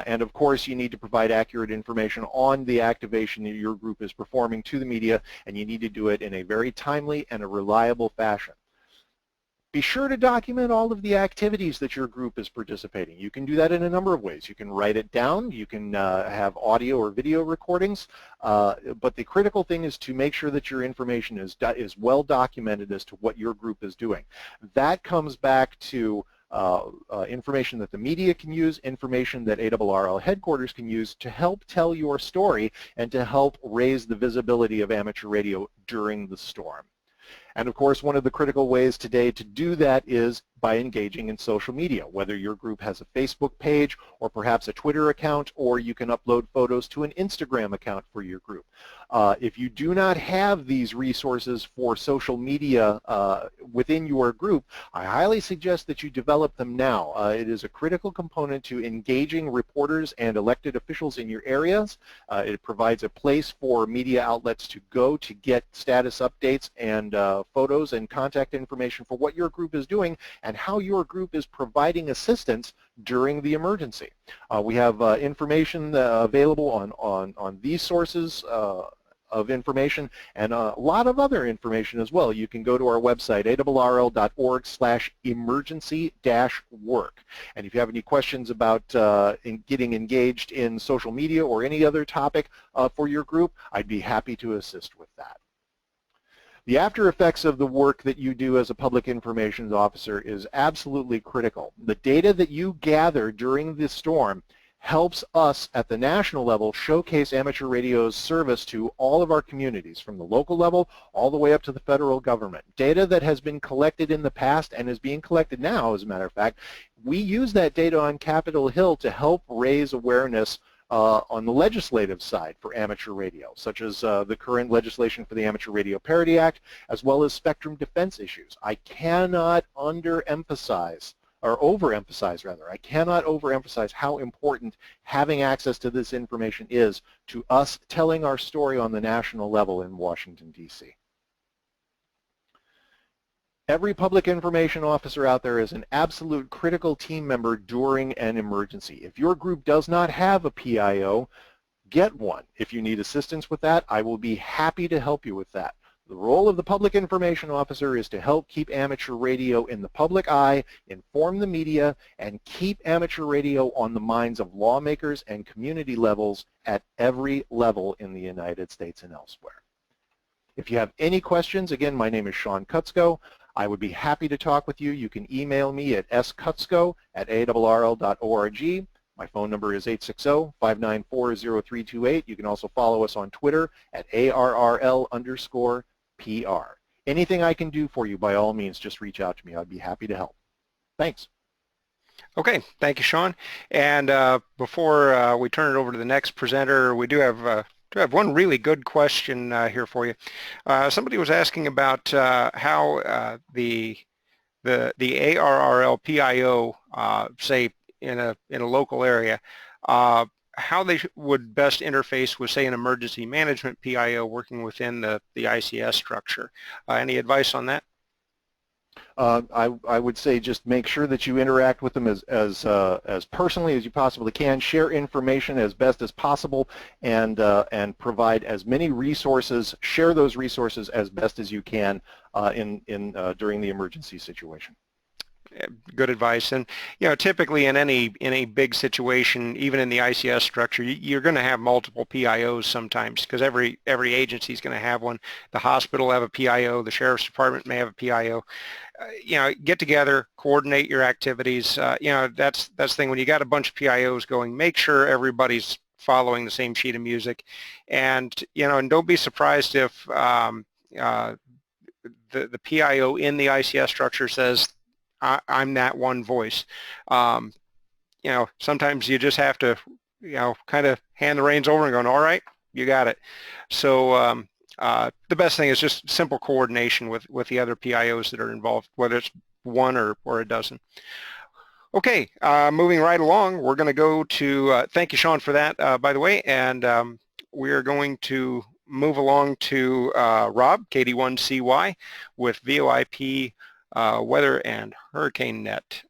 And of course, you need to provide accurate information on the activation that your group is performing to the media, and you need to do it in a very timely and a reliable fashion. Be sure to document all of the activities that your group is participating. You can do that in a number of ways. You can write it down, you can have audio or video recordings, but the critical thing is to make sure that your information is well documented as to what your group is doing. That comes back to information that the media can use, information that ARRL headquarters can use to help tell your story and to help raise the visibility of amateur radio during the storm. And of course, one of the critical ways today to do that is by engaging in social media, whether your group has a Facebook page or perhaps a Twitter account, or you can upload photos to an Instagram account for your group. If you do not have these resources for social media within your group, I highly suggest that you develop them now. It is a critical component to engaging reporters and elected officials in your areas. It provides a place for media outlets to go to get status updates and photos and contact information for what your group is doing and how your group is providing assistance during the emergency. We have information available on these sources of information and a lot of other information as well. You can go to our website, arrl.org/emergency-work. And if you have any questions about getting engaged in social media or any other topic for your group, I'd be happy to assist with that. The after effects of the work that you do as a public information officer is absolutely critical. The data that you gather during the storm helps us at the national level showcase amateur radio's service to all of our communities, from the local level all the way up to the federal government. Data that has been collected in the past and is being collected now, as a matter of fact, we use that data on Capitol Hill to help raise awareness on the legislative side for amateur radio, such as the current legislation for the Amateur Radio Parity Act, as well as spectrum defense issues. I cannot overemphasize, I cannot overemphasize how important having access to this information is to us telling our story on the national level in Washington, D.C. Every public information officer out there is an absolute critical team member during an emergency. If your group does not have a PIO, get one. If you need assistance with that, I will be happy to help you with that. The role of the public information officer is to help keep amateur radio in the public eye, inform the media, and keep amateur radio on the minds of lawmakers and community levels at every level in the United States and elsewhere. If you have any questions, again, my name is Sean Kutzko. I would be happy to talk with you. You can email me at skutzko@arrl.org. My phone number is 860-594-0328. You can also follow us on Twitter at ARRL_PR. Anything I can do for you, by all means, just reach out to me. I'd be happy to help. Thanks. Okay, thank you, Sean. And before we turn it over to the next presenter, we do have one really good question here for you. Somebody was asking about how the ARRL PIO, say in a local area, how they would best interface with, say, an emergency management PIO working within the ICS structure. Any advice on that? I would say just make sure that you interact with them as personally as you possibly can. Share information as best as possible, and provide as many resources. Share those resources as best as you can during the emergency situation. Good advice. And typically in any big situation, even in the ICS structure, you're going to have multiple PIOs sometimes, because every agency is going to have one. The hospital will have a PIO, the sheriff's department may have a PIO. Get together, coordinate your activities. That's the thing. When you got a bunch of PIOs going, make sure everybody's following the same sheet of music, and and don't be surprised if the PIO in the ICS structure says, I'm that one voice. you know, sometimes you just have to, you know, kind of hand the reins over and going, all right, you got it. So the best thing is just simple coordination with the other PIOs that are involved, whether it's one or a dozen. Okay, moving right along, we're going to go to, thank you, Sean, for that, by the way, and we're going to move along to Rob, KD1CY, with VoIP Weather and Hurricane Net.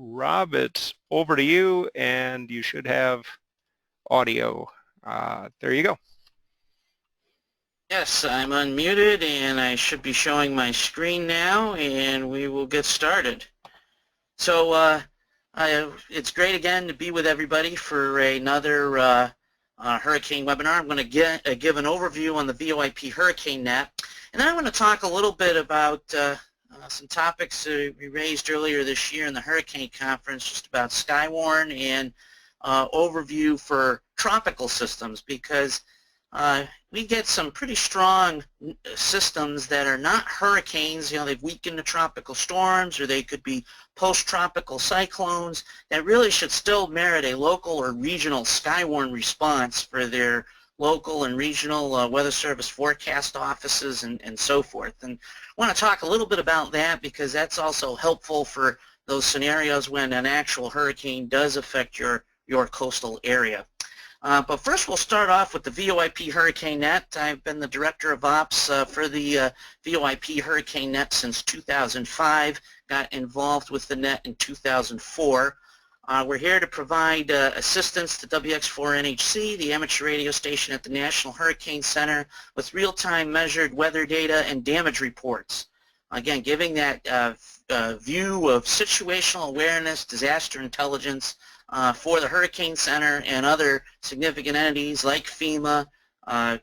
Rob, it's over to you, and you should have audio. There you go. Yes, I'm unmuted, and I should be showing my screen now, and we will get started. So it's great again to be with everybody for another hurricane webinar. I'm going to give an overview on the VoIP Hurricane Net, and then I want to talk a little bit about some topics we raised earlier this year in the Hurricane Conference, just about Skywarn and overview for tropical systems, because we get some pretty strong systems that are not hurricanes. You know, they've weakened to tropical storms, or they could be post-tropical cyclones that really should still merit a local or regional Skywarn response for their local and regional weather service forecast offices and so forth. And I want to talk a little bit about that, because that's also helpful for those scenarios when an actual hurricane does affect your coastal area. But first we'll start off with the VoIP Hurricane Net. I've been the Director of Ops for the VoIP Hurricane Net since 2005, got involved with the net in 2004. We're here to provide assistance to WX4NHC, the amateur radio station at the National Hurricane Center, with real-time measured weather data and damage reports. Again, giving that view of situational awareness, disaster intelligence, for the Hurricane Center and other significant entities like FEMA.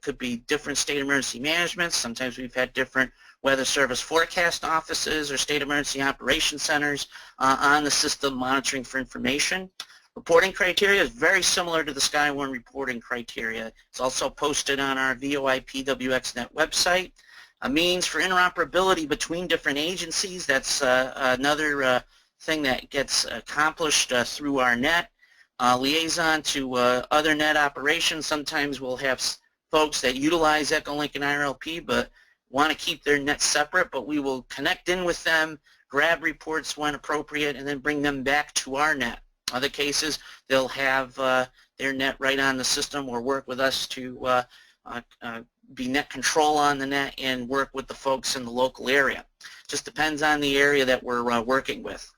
Could be different state emergency management. Sometimes we've had different weather service forecast offices or state emergency operation centers on the system monitoring for information. Reporting criteria is very similar to the Skywarn reporting criteria. It's also posted on our VoIP WXNet website. A means for interoperability between different agencies. That's another thing that gets accomplished through our net. Liaison to other net operations. Sometimes we'll have folks that utilize Echolink and IRLP but want to keep their net separate, but we will connect in with them, grab reports when appropriate, and then bring them back to our net. Other cases, they'll have their net right on the system or work with us to be net control on the net and work with the folks in the local area. Just depends on the area that we're working with.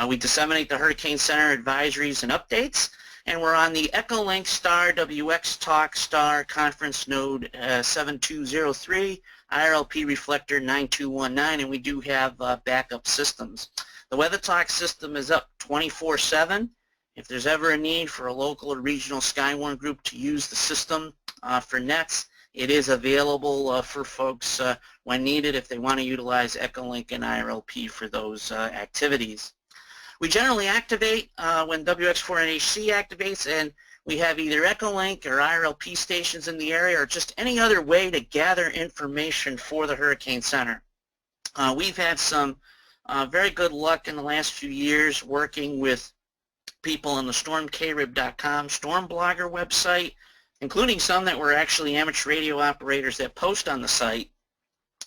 We disseminate the Hurricane Center advisories and updates, and we're on the Echolink star WX Talk star conference node 7203, IRLP reflector 9219, and we do have backup systems. The Weather Talk system is up 24/7. If there's ever a need for a local or regional Skywarn group to use the system for nets, it is available for folks when needed if they want to utilize Echolink and IRLP for those activities. We generally activate when WX4NHC activates, and we have either Echolink or IRLP stations in the area or just any other way to gather information for the Hurricane Center. We've had some very good luck in the last few years working with people on the stormkrib.com storm blogger website, including some that were actually amateur radio operators that post on the site,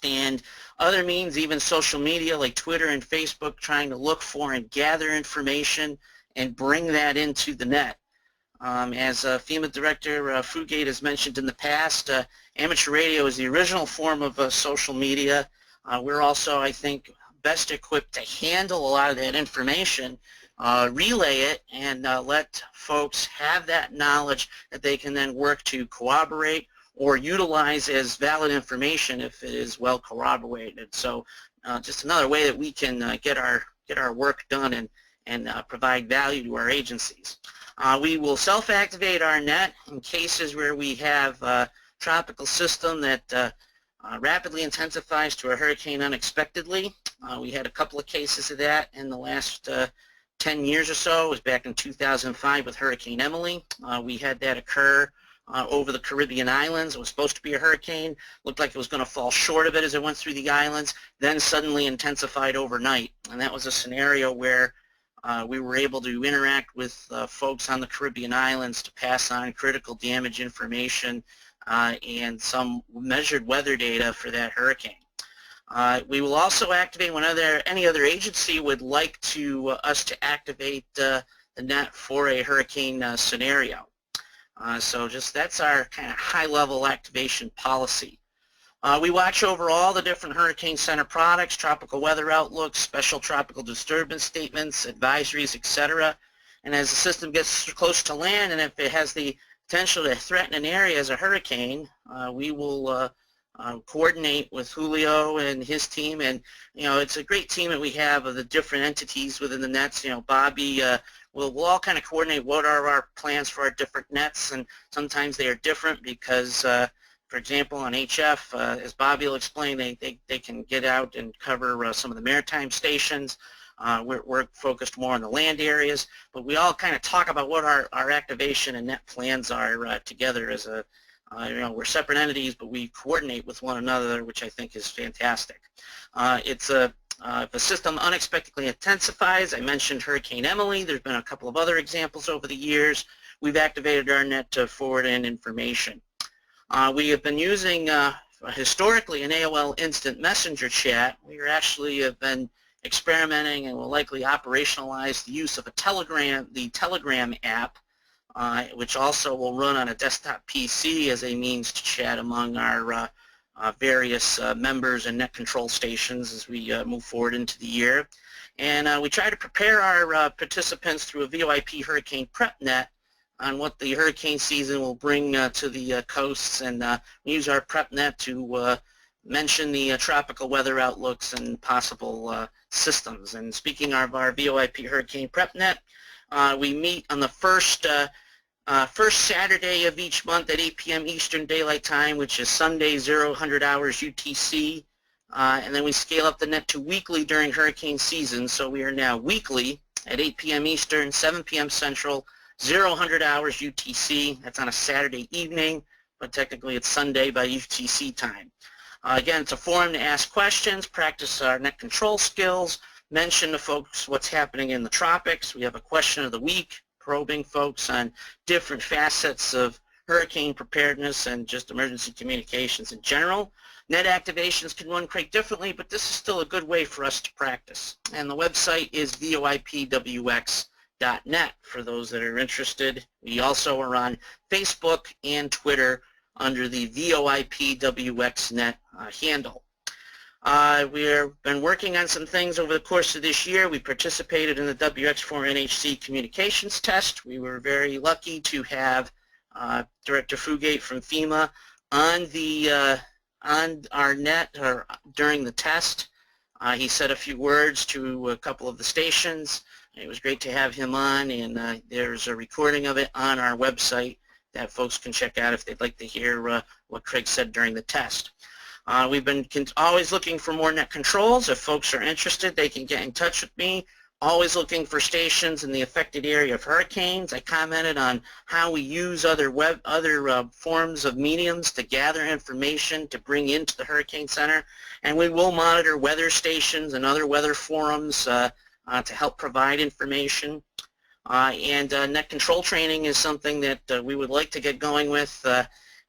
and other means, even social media like Twitter and Facebook, trying to look for and gather information and bring that into the net. As FEMA Director Fugate has mentioned in the past, amateur radio is the original form of social media. We're also, I think, best equipped to handle a lot of that information, relay it, and let folks have that knowledge that they can then work to corroborate or utilize as valid information if it is well corroborated. So just another way that we can get our work done and provide value to our agencies. We will self-activate our net in cases where we have a tropical system that rapidly intensifies to a hurricane unexpectedly. We had a couple of cases of that in the last 10 years or so. It was back in 2005 with Hurricane Emily. We had that occur over the Caribbean islands. It was supposed to be a hurricane, looked like it was going to fall short of it as it went through the islands, then suddenly intensified overnight. And that was a scenario where We were able to interact with folks on the Caribbean islands to pass on critical damage information and some measured weather data for that hurricane. We will also activate when any other agency would like us to activate the net for a hurricane scenario. So that's our kind of high-level activation policy. We watch over all the different Hurricane Center products, tropical weather outlooks, special tropical disturbance statements, advisories, etc. And as the system gets close to land, and if it has the potential to threaten an area as a hurricane, we will coordinate with Julio and his team. And it's a great team that we have of the different entities within the nets. Bobby, we'll all kind of coordinate what are our plans for our different nets, and sometimes they are different because for example, on HF, as Bobby will explain, they can get out and cover some of the maritime stations. We're focused more on the land areas, but we all kind of talk about what our activation and net plans are together as a, we're separate entities, but we coordinate with one another, which I think is fantastic. If a system unexpectedly intensifies, I mentioned Hurricane Emily, there's been a couple of other examples over the years, we've activated our net to forward in information. We have been using historically an AOL instant messenger chat. We actually have been experimenting and will likely operationalize the use of the Telegram app, which also will run on a desktop PC as a means to chat among our various members and net control stations as we move forward into the year. And we try to prepare our participants through a VoIP Hurricane Prep Net on what the hurricane season will bring to the coasts, and we use our prep net to mention the tropical weather outlooks and possible systems. And speaking of our VoIP Hurricane Prep Net, we meet on the first Saturday of each month at 8 p.m. Eastern Daylight Time, which is Sunday 0000 hours UTC, and then we scale up the net to weekly during hurricane season, so we are now weekly at 8 p.m. Eastern, 7 p.m. Central, 0000 hours UTC. That's on a Saturday evening, but technically it's Sunday by UTC time. Again, it's a forum to ask questions, practice our net control skills, mention to folks what's happening in the tropics. We have a question of the week, probing folks on different facets of hurricane preparedness and just emergency communications in general. Net activations can run quite differently, but this is still a good way for us to practice. And the website is voipwx.net for those that are interested. We also are on Facebook and Twitter under the VoIPWXNet handle. We've been working on some things over the course of this year. We participated in the WX4NHC communications test. We were very lucky to have Director Fugate from FEMA on our net during the test. He said a few words to a couple of the stations. It was great to have him on, and there's a recording of it on our website that folks can check out if they'd like to hear what Craig said during the test. We've been always looking for more net controls. If folks are interested, they can get in touch with me. Always looking for stations in the affected area of hurricanes. I commented on how we use other forms of mediums to gather information to bring into the Hurricane Center, and we will monitor weather stations and other weather forums to help provide information. And net control training is something that we would like to get going with.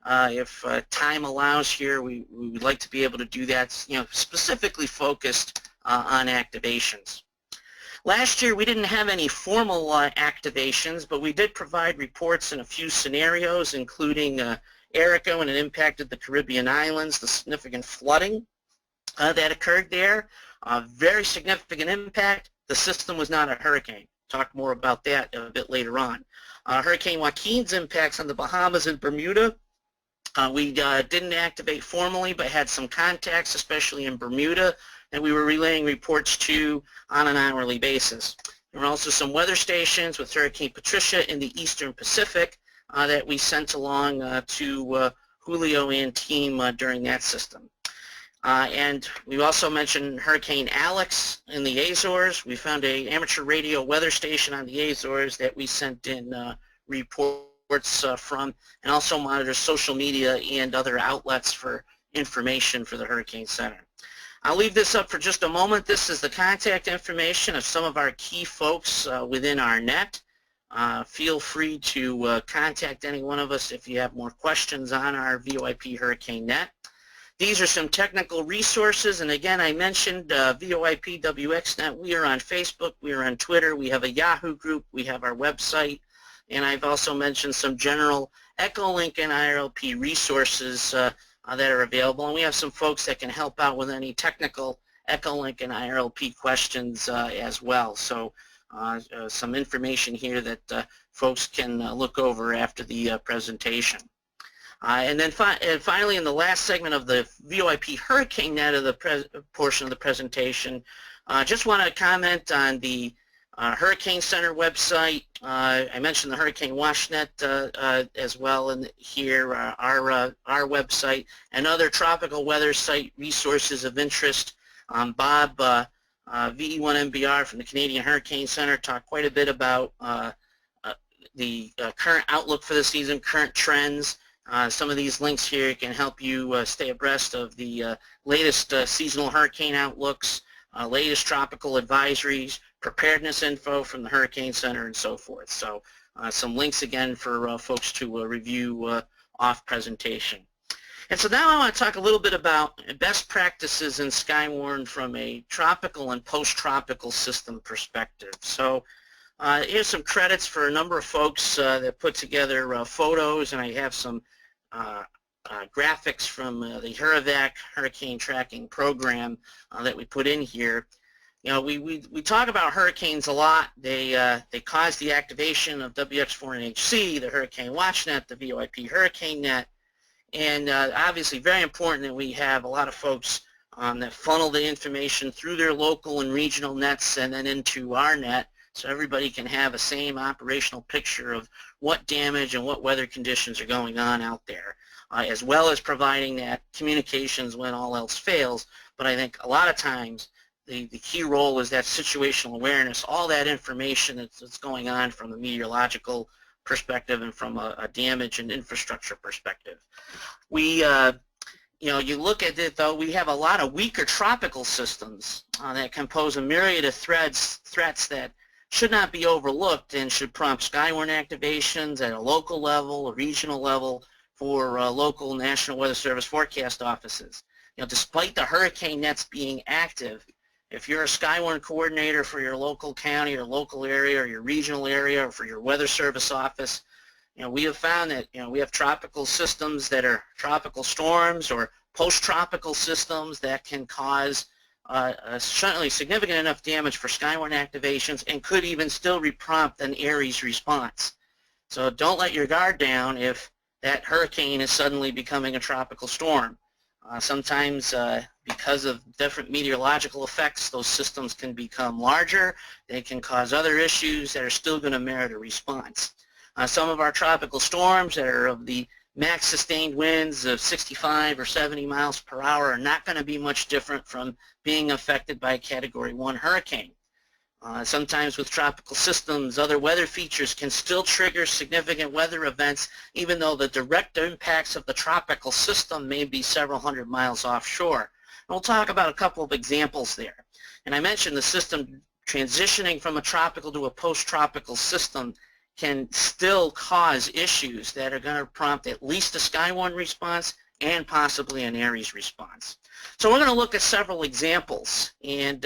If time allows here, we would like to be able to do that, specifically focused on activations. Last year we didn't have any formal activations, but we did provide reports in a few scenarios, including Erica when it impacted the Caribbean islands, the significant flooding that occurred there. Very significant impact. The system was not a hurricane. Talk more about that a bit later on. Hurricane Joaquin's impacts on the Bahamas and Bermuda. We didn't activate formally, but had some contacts, especially in Bermuda, that we were relaying reports to on an hourly basis. There were also some weather stations with Hurricane Patricia in the Eastern Pacific that we sent along to Julio and team during that system. And we also mentioned Hurricane Alex in the Azores. We found an amateur radio weather station on the Azores that we sent in reports from, and also monitor social media and other outlets for information for the Hurricane Center. I'll leave this up for just a moment. This is the contact information of some of our key folks within our net. Feel free to contact any one of us if you have more questions on our VoIP Hurricane Net. These are some technical resources, and again, I mentioned VoIP WXNet. We are on Facebook, we are on Twitter, we have a Yahoo group, we have our website, and I've also mentioned some general Echolink and IRLP resources that are available, and we have some folks that can help out with any technical Echolink and IRLP questions as well. So some information here that folks can look over after the presentation. And then finally, in the last segment of the VoIP Hurricane Net of the portion of the presentation, just want to comment on the Hurricane Center website. I mentioned the Hurricane Watch Net as well in here, our website, and other tropical weather site resources of interest. Bob, VE1MBR from the Canadian Hurricane Center, talked quite a bit about the current outlook for the season, current trends. Some of these links here can help you stay abreast of the latest seasonal hurricane outlooks, latest tropical advisories, preparedness info from the Hurricane Center, and so forth. So some links again for folks to review off presentation. And so now I want to talk a little bit about best practices in Skywarn from a tropical and post-tropical system perspective. So here's some credits for a number of folks that put together photos, and I have some graphics from the HurrAVac Hurricane Tracking Program that we put in here. You know, we talk about hurricanes a lot. They cause the activation of WX4NHC, the Hurricane Watch Net, the VoIP Hurricane Net, and obviously very important that we have a lot of folks that funnel the information through their local and regional nets and then into our net, so everybody can have a same operational picture of what damage and what weather conditions are going on out there, as well as providing that communications when all else fails. But I think a lot of times the key role is that situational awareness, all that information that's going on from the meteorological perspective and from a damage and infrastructure perspective. We, you know, you look at it though, we have a lot of weaker tropical systems that can pose a myriad of threats that should not be overlooked and should prompt Skywarn activations at a local level, a regional level for local National Weather Service forecast offices. You know, despite the hurricane nets being active, if you're a Skywarn coordinator for your local county or local area or your regional area or for your weather service office, you know, we have found that, you know, we have tropical systems that are tropical storms or post-tropical systems that can cause certainly significant enough damage for Skywarn activations and could even still prompt an ARRL response. So don't let your guard down if that hurricane is suddenly becoming a tropical storm. Sometimes because of different meteorological effects, those systems can become larger. They can cause other issues that are still going to merit a response. Some of our tropical storms that are of the max sustained winds of 65 or 70 miles per hour are not going to be much different from being affected by a Category 1 hurricane. Sometimes with tropical systems, other weather features can still trigger significant weather events even though the direct impacts of the tropical system may be several hundred miles offshore. And we'll talk about a couple of examples there. And I mentioned the system transitioning from a tropical to a post-tropical system can still cause issues that are going to prompt at least a Skywarn response and possibly an ARRL response. So we're going to look at several examples, and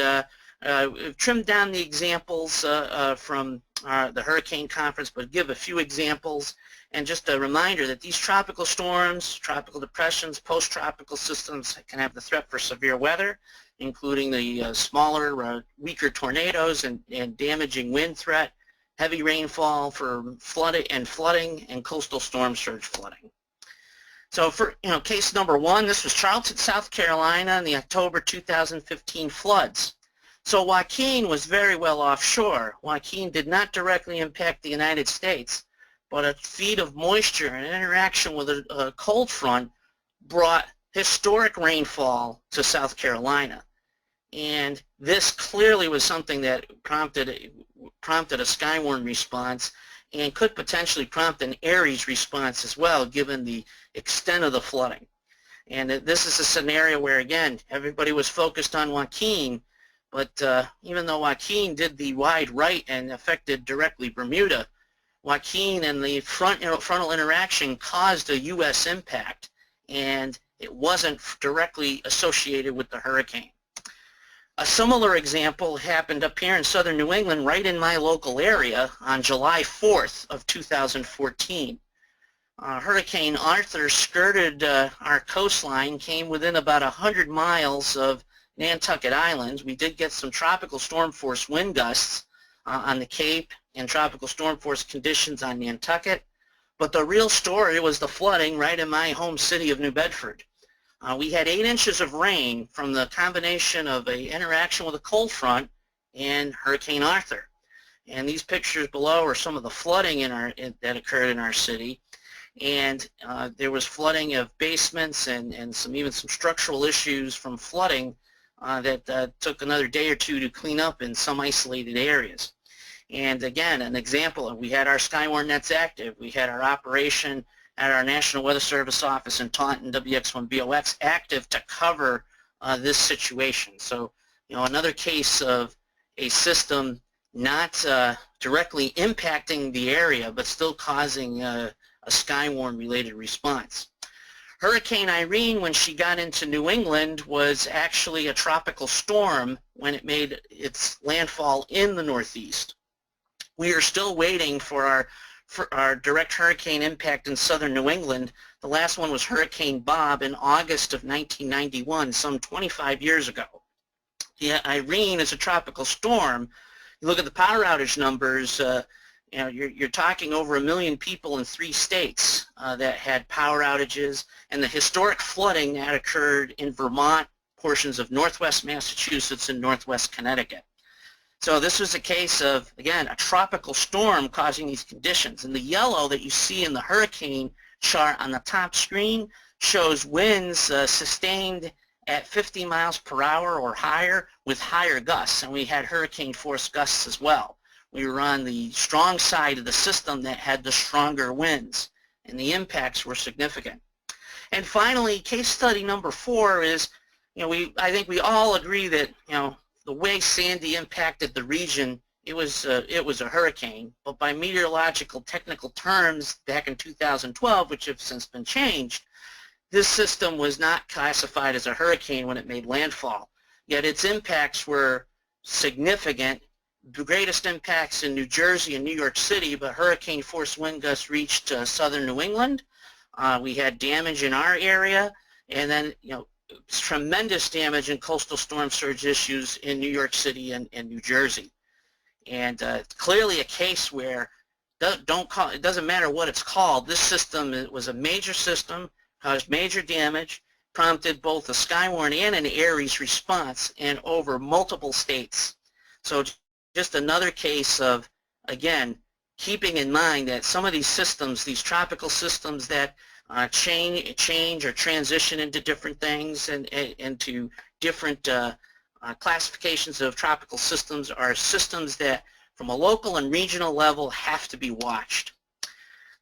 we've trimmed down the examples from the Hurricane Conference, but give a few examples, and just a reminder that these tropical storms, tropical depressions, post-tropical systems can have the threat for severe weather, including the smaller, weaker tornadoes and damaging wind threat, heavy rainfall for flooding, and coastal storm surge flooding. So for case number one, this was Charleston, South Carolina in the October 2015 floods. So Joaquin was very well offshore. Joaquin did not directly impact the United States, but a feed of moisture and interaction with a cold front brought historic rainfall to South Carolina. And this clearly was something that prompted a Skywarn response and could potentially prompt an ARRL response as well, given the extent of the flooding. And this is a scenario where, again, everybody was focused on Joaquin, but even though Joaquin did the wide right and affected directly Bermuda, Joaquin and the frontal interaction caused a U.S. impact, and it wasn't directly associated with the hurricane. A similar example happened up here in southern New England, right in my local area, on July 4th of 2014. Hurricane Arthur skirted our coastline, came within about 100 miles of Nantucket Islands. We did get some tropical storm force wind gusts on the Cape and tropical storm force conditions on Nantucket, but the real story was the flooding right in my home city of New Bedford. We had 8 inches of rain from the combination of an interaction with a cold front and Hurricane Arthur. And these pictures below are some of the flooding that occurred in our city. And there was flooding of basements and even some structural issues from flooding that took another day or two to clean up in some isolated areas. And again, an example, we had our Skywarn nets active. We had our operation at our National Weather Service office in Taunton, WX1BOX, active to cover this situation. So, another case of a system not directly impacting the area, but still causing a Skywarn related response. Hurricane Irene, when she got into New England, was actually a tropical storm when it made its landfall in the Northeast. We are still waiting for our direct hurricane impact in southern New England. The last one was Hurricane Bob in August of 1991, some 25 years ago. Yeah, Irene is a tropical storm. You look at the power outage numbers, you're talking over 1 million people in 3 states that had power outages, and the historic flooding that occurred in Vermont, portions of northwest Massachusetts, and northwest Connecticut. So this was a case of, again, a tropical storm causing these conditions. And the yellow that you see in the hurricane chart on the top screen shows winds sustained at 50 miles per hour or higher with higher gusts. And we had hurricane force gusts as well. We were on the strong side of the system that had the stronger winds, and the impacts were significant. And finally, case study number 4 is, I think we all agree that, the way Sandy impacted the region, it was a hurricane, but by meteorological technical terms back in 2012, which have since been changed, this system was not classified as a hurricane when it made landfall. Yet its impacts were significant. The greatest impacts in New Jersey and New York City, but hurricane force wind gusts reached southern New England. We had damage in our area, and then tremendous damage and coastal storm surge issues in New York City and New Jersey. And clearly a case where it doesn't matter what it's called. This system was a major system, caused major damage, prompted both a Skywarn and an ARRL response, and over multiple states. So just another case of, again, keeping in mind that some of these systems, these tropical systems that change or transition into different things and into different classifications of tropical systems, are systems that from a local and regional level have to be watched.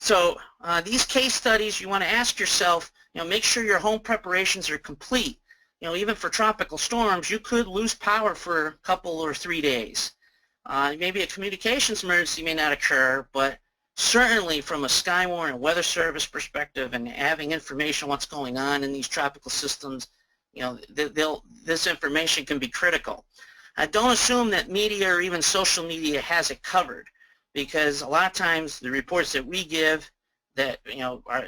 So these case studies, you want to ask yourself, make sure your home preparations are complete. Even for tropical storms, you could lose power for a couple or 3 days. Maybe a communications emergency may not occur, but certainly from a Skywarn and Weather Service perspective and having information on what's going on in these tropical systems, this information can be critical. Don't assume that media or even social media has it covered, because a lot of times the reports that we give that, are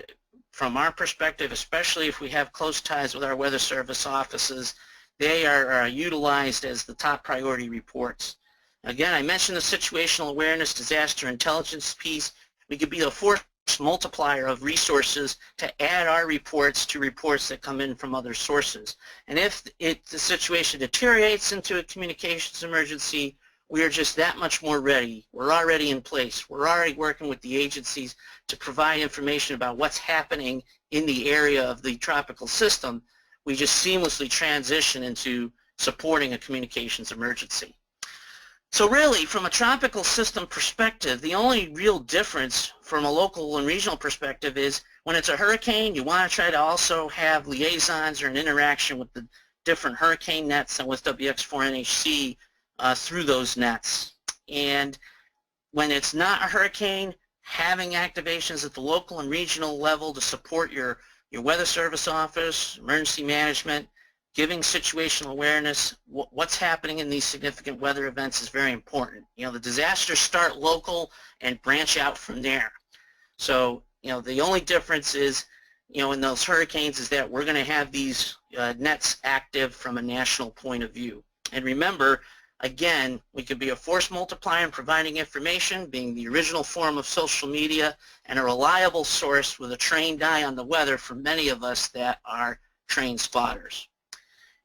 from our perspective, especially if we have close ties with our Weather Service offices, they are utilized as the top priority reports. Again, I mentioned the situational awareness, disaster intelligence piece. We could be a force multiplier of resources to add our reports to reports that come in from other sources. And if the situation deteriorates into a communications emergency, we are just that much more ready. We're already in place. We're already working with the agencies to provide information about what's happening in the area of the tropical system. We just seamlessly transition into supporting a communications emergency. So really, from a tropical system perspective, the only real difference from a local and regional perspective is when it's a hurricane, you want to try to also have liaisons or an interaction with the different hurricane nets and with WX4NHC through those nets. And when it's not a hurricane, having activations at the local and regional level to support your weather service office, emergency management, giving situational awareness, what's happening in these significant weather events is very important. You know, the disasters start local and branch out from there. So, you know, the only difference is, you know, in those hurricanes is that we're going to have these nets active from a national point of view. And remember, again, we could be a force multiplier in providing information, being the original form of social media, and a reliable source with a trained eye on the weather for many of us that are trained spotters.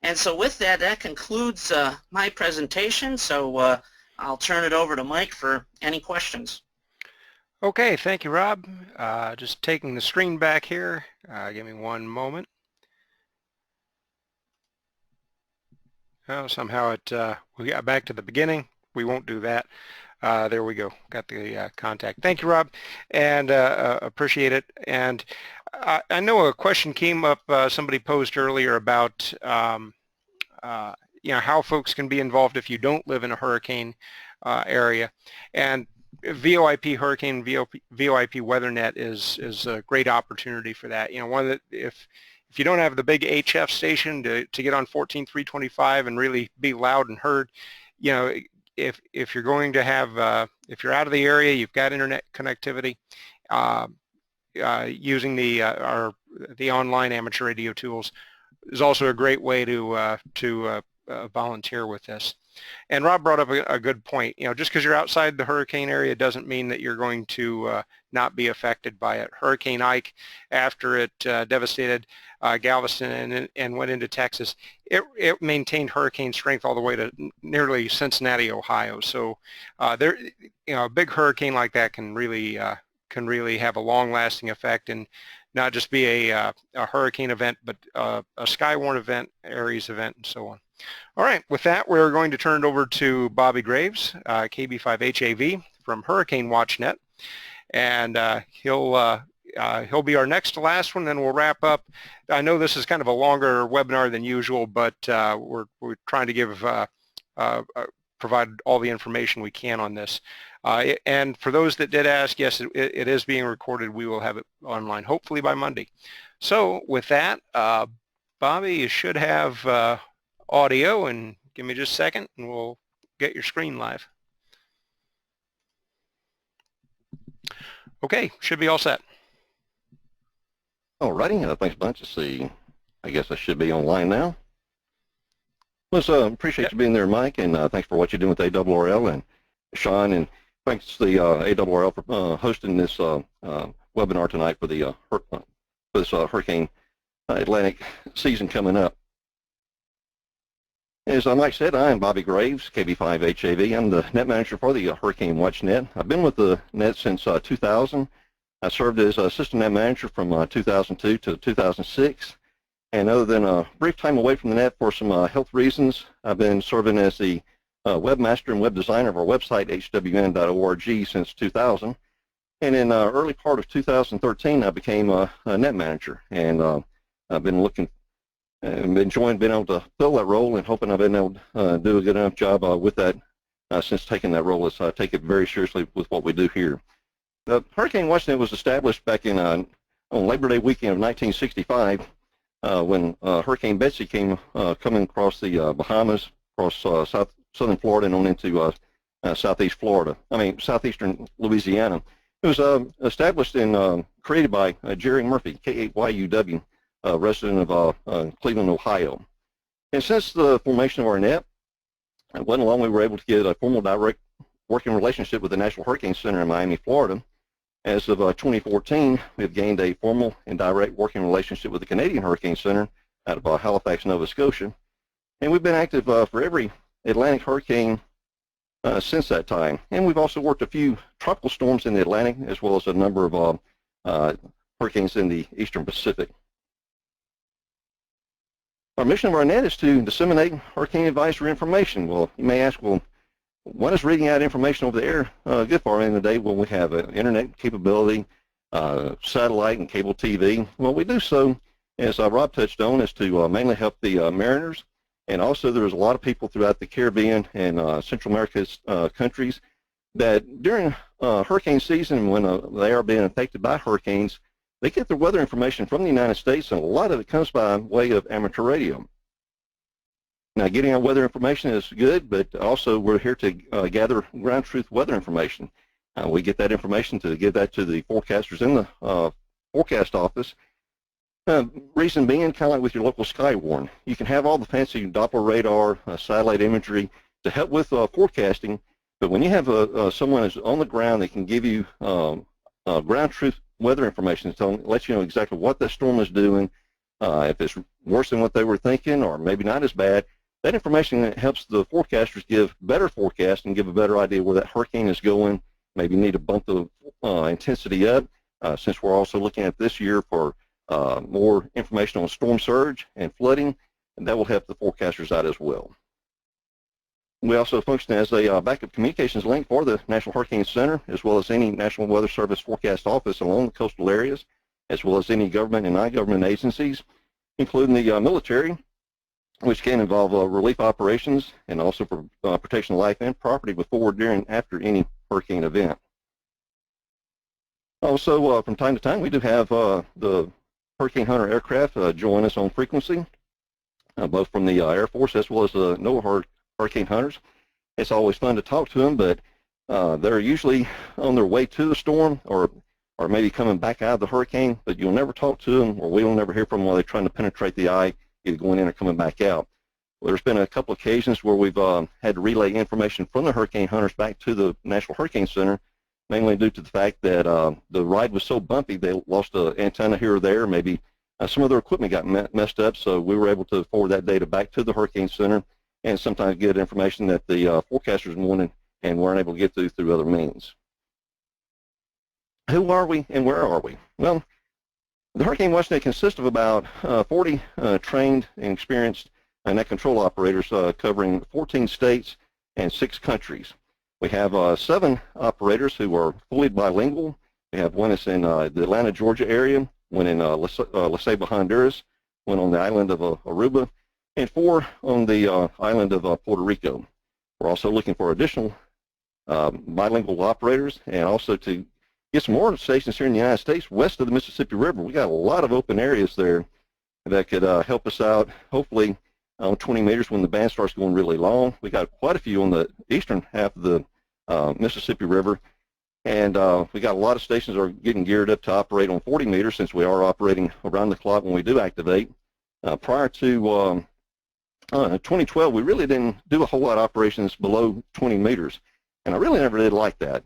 And so with that, that concludes my presentation. So I'll turn it over to Mike for any questions. Okay, thank you, Rob. Just taking the screen back here. Give me one moment. Oh, somehow we got back to the beginning. We won't do that. There we go. Got the contact. Thank you, Rob, and appreciate it. And I know a question came up. Somebody posed earlier about you know, how folks can be involved if you don't live in a hurricane area, and VoIP Hurricane VoIP WeatherNet is a great opportunity for that. You know, one that if you don't have the big HF station to get on 14.325 and really be loud and heard, you know, if you're going to have if you're out of the area, you've got internet connectivity, using the online amateur radio tools is also a great way to volunteer with this. And Rob brought up a good point. You know, just because you're outside the hurricane area doesn't mean that you're going to not be affected by it. Hurricane Ike, after it devastated Galveston and went into Texas, it maintained hurricane strength all the way to nearly Cincinnati, Ohio. So there, you know, a big hurricane like that can really have a long-lasting effect and not just be a hurricane event, but a Skywarn event, Aries event, and so on. All right, with that, we're going to turn it over to Bobby Graves, KB5HAV from Hurricane Watch Net, and he'll be our next to last one, then we'll wrap up. I know this is kind of a longer webinar than usual, but we're trying to give provide all the information we can on this. And for those that did ask, yes, it is being recorded. We will have it online hopefully by Monday. So with that, Bobby, you should have audio, and give me just a second and we'll get your screen live. Okay, should be all set. All righty, thanks a bunch. Let's see, I guess I should be online now. Well, appreciate you being there, Mike, and thanks for what you're doing with ARRL and Sean, and thanks to the ARRL for hosting this webinar tonight for the this Hurricane Atlantic season coming up. As Mike said, I am Bobby Graves, KB5HAV. I'm the net manager for the Hurricane Watch Net. I've been with the net since 2000. I served as assistant net manager from 2002 to 2006. And other than a brief time away from the net for some health reasons, I've been serving as the webmaster and web designer of our website, hwn.org, since 2000. And in early part of 2013, I became a net manager. And I've been enjoying being able to fill that role and hoping I've been able to do a good enough job with that since taking that role. I take it very seriously with what we do here. The Hurricane Watch Net was established back in on Labor Day weekend of 1965 when Hurricane Betsy came coming across the Bahamas, across southern Florida and on into southeastern Louisiana. It was established and created by Jerry Murphy, K-A-Y-U-W, resident of Cleveland, Ohio. And since the formation of our net, it wasn't long we were able to get a formal direct working relationship with the National Hurricane Center in Miami, Florida. As of 2014, we have gained a formal and direct working relationship with the Canadian Hurricane Center out of Halifax, Nova Scotia. And we've been active for every Atlantic hurricane since that time. And we've also worked a few tropical storms in the Atlantic, as well as a number of hurricanes in the Eastern Pacific. Our mission of our net is to disseminate hurricane advisory information. Well, you may ask, well, what is reading out information over the air good for? In the day when we have internet capability, satellite and cable TV. Well, we do so, as Rob touched on, is to mainly help the mariners. And also there's a lot of people throughout the Caribbean and Central America's countries that during hurricane season, when they are being affected by hurricanes, they get their weather information from the United States, and a lot of it comes by way of amateur radio. Now, getting our weather information is good, but also we're here to gather ground truth weather information. We get that information to give that to the forecasters in the forecast office. Reason being, kind of like with your local Skywarn, you can have all the fancy Doppler radar, satellite imagery to help with forecasting, but when you have someone who's on the ground that can give you ground truth weather information, to let you know exactly what that storm is doing, if it's worse than what they were thinking or maybe not as bad, that information helps the forecasters give better forecasts and give a better idea where that hurricane is going. Maybe you need to bump the intensity up, since we're also looking at this year for more information on storm surge and flooding, and that will help the forecasters out as well. We also function as a backup communications link for the National Hurricane Center, as well as any National Weather Service forecast office along the coastal areas, as well as any government and non-government agencies, including the military, which can involve relief operations and also protection of life and property before, during, and after any hurricane event. Also, from time to time, we do have the Hurricane Hunter aircraft join us on frequency, both from the Air Force as well as the NOAA Hurricane Hunters. It's always fun to talk to them, but they're usually on their way to the storm or maybe coming back out of the hurricane, but you'll never talk to them, or we'll never hear from them while they're trying to penetrate the eye, either going in or coming back out. Well, there's been a couple of occasions where we've had to relay information from the Hurricane Hunters back to the National Hurricane Center, mainly due to the fact that the ride was so bumpy, they lost an antenna here or there. Maybe some of their equipment got messed up, so we were able to forward that data back to the Hurricane Center and sometimes get information that the forecasters wanted and weren't able to get through other means. Who are we and where are we? Well, the Hurricane Watch Net consists of about 40 trained and experienced net control operators covering 14 states and 6 countries. We have 7 operators who are fully bilingual. We have one that's in the Atlanta, Georgia area, one in La Ceiba, Honduras, one on the island of Aruba, and 4 on the island of Puerto Rico. We're also looking for additional bilingual operators, and also to get some more stations here in the United States west of the Mississippi River. We got a lot of open areas there that could help us out, hopefully on 20 meters when the band starts going really long. We got quite a few on the eastern half of the Mississippi River, and we got a lot of stations that are getting geared up to operate on 40 meters, since we are operating around the clock when we do activate. Prior to 2012, we really didn't do a whole lot of operations below 20 meters, and I really never did like that,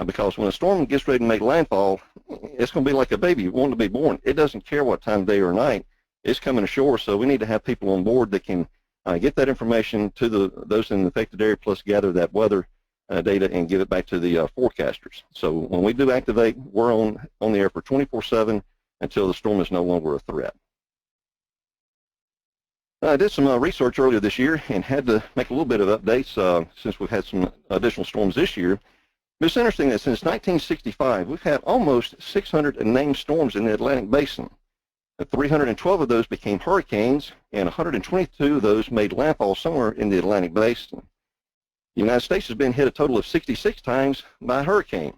because when a storm gets ready to make landfall, it's going to be like a baby wanting to be born. It doesn't care what time of day or night it's coming ashore, so we need to have people on board that can get that information to those in the affected area, plus gather that weather data and give it back to the forecasters. So when we do activate, we're on the air for 24/7 until the storm is no longer a threat. I did some research earlier this year and had to make a little bit of updates since we've had some additional storms this year. But it's interesting that since 1965, we've had almost 600 named storms in the Atlantic Basin. 312 of those became hurricanes, and 122 of those made landfall somewhere in the Atlantic Basin. The United States has been hit a total of 66 times by a hurricane.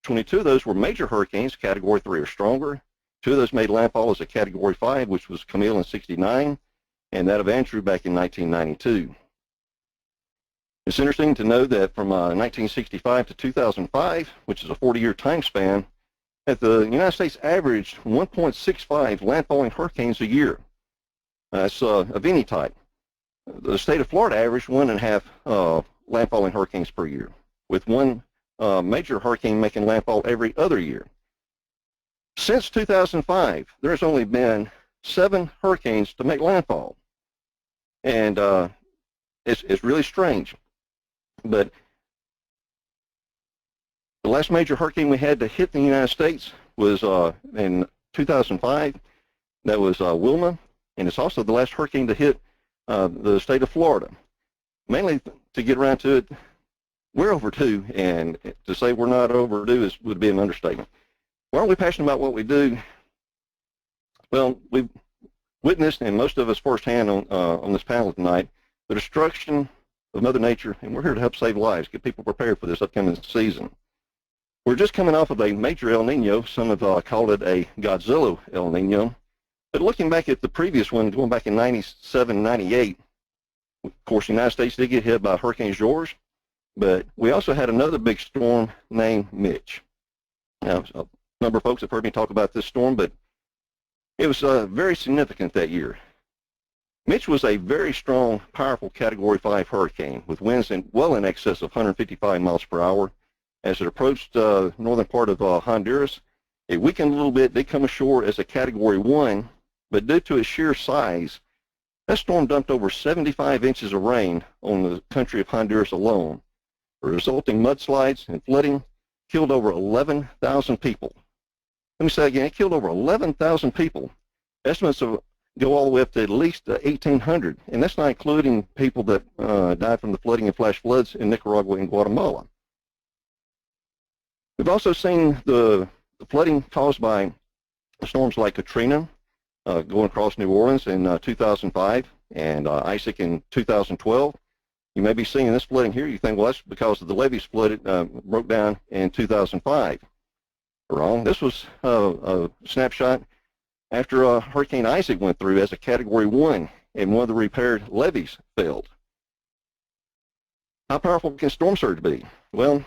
22 of those were major hurricanes, Category 3 or stronger. 2 of those made landfall as a Category 5, which was Camille in '69, and that of Andrew back in 1992. It's interesting to know that from 1965 to 2005, which is a 40-year time span, that the United States averaged 1.65 landfalling hurricanes a year. That's of any type. The state of Florida averaged 1.5 landfalling hurricanes per year, with one major hurricane making landfall every other year. Since 2005, there's only been 7 hurricanes to make landfall. And it's really strange. But the last major hurricane we had to hit the United States was in 2005. That was Wilma, and it's also the last hurricane to hit the state of Florida. Mainly, to get around to it, we're overdue, and to say we're not overdue would be an understatement. Why aren't we passionate about what we do? Well, we've witnessed, and most of us firsthand on this panel tonight, the destruction of Mother Nature, and we're here to help save lives, get people prepared for this upcoming season. We're just coming off of a major El Nino. Some have called it a Godzilla El Nino. But looking back at the previous one, going back in 97, 98, of course, the United States did get hit by Hurricane George, but we also had another big storm named Mitch. Now, a number of folks have heard me talk about this storm, but it was very significant that year. Mitch was a very strong, powerful Category 5 hurricane with winds well in excess of 155 miles per hour. As it approached the northern part of Honduras, it weakened a little bit, did come ashore as a Category 1, but due to its sheer size, that storm dumped over 75 inches of rain on the country of Honduras alone. The resulting mudslides and flooding killed over 11,000 people. Let me say again, it killed over 11,000 people. Estimates go all the way up to at least 1,800, and that's not including people that died from the flooding and flash floods in Nicaragua and Guatemala. We've also seen the flooding caused by storms like Katrina going across New Orleans in 2005 and Isaac in 2012. You may be seeing this flooding here. You think, well, that's because of the levees flooded, broke down in 2005. Wrong. This was a snapshot after Hurricane Isaac went through as a Category 1 and one of the repaired levees failed. How powerful can storm surge be? Well,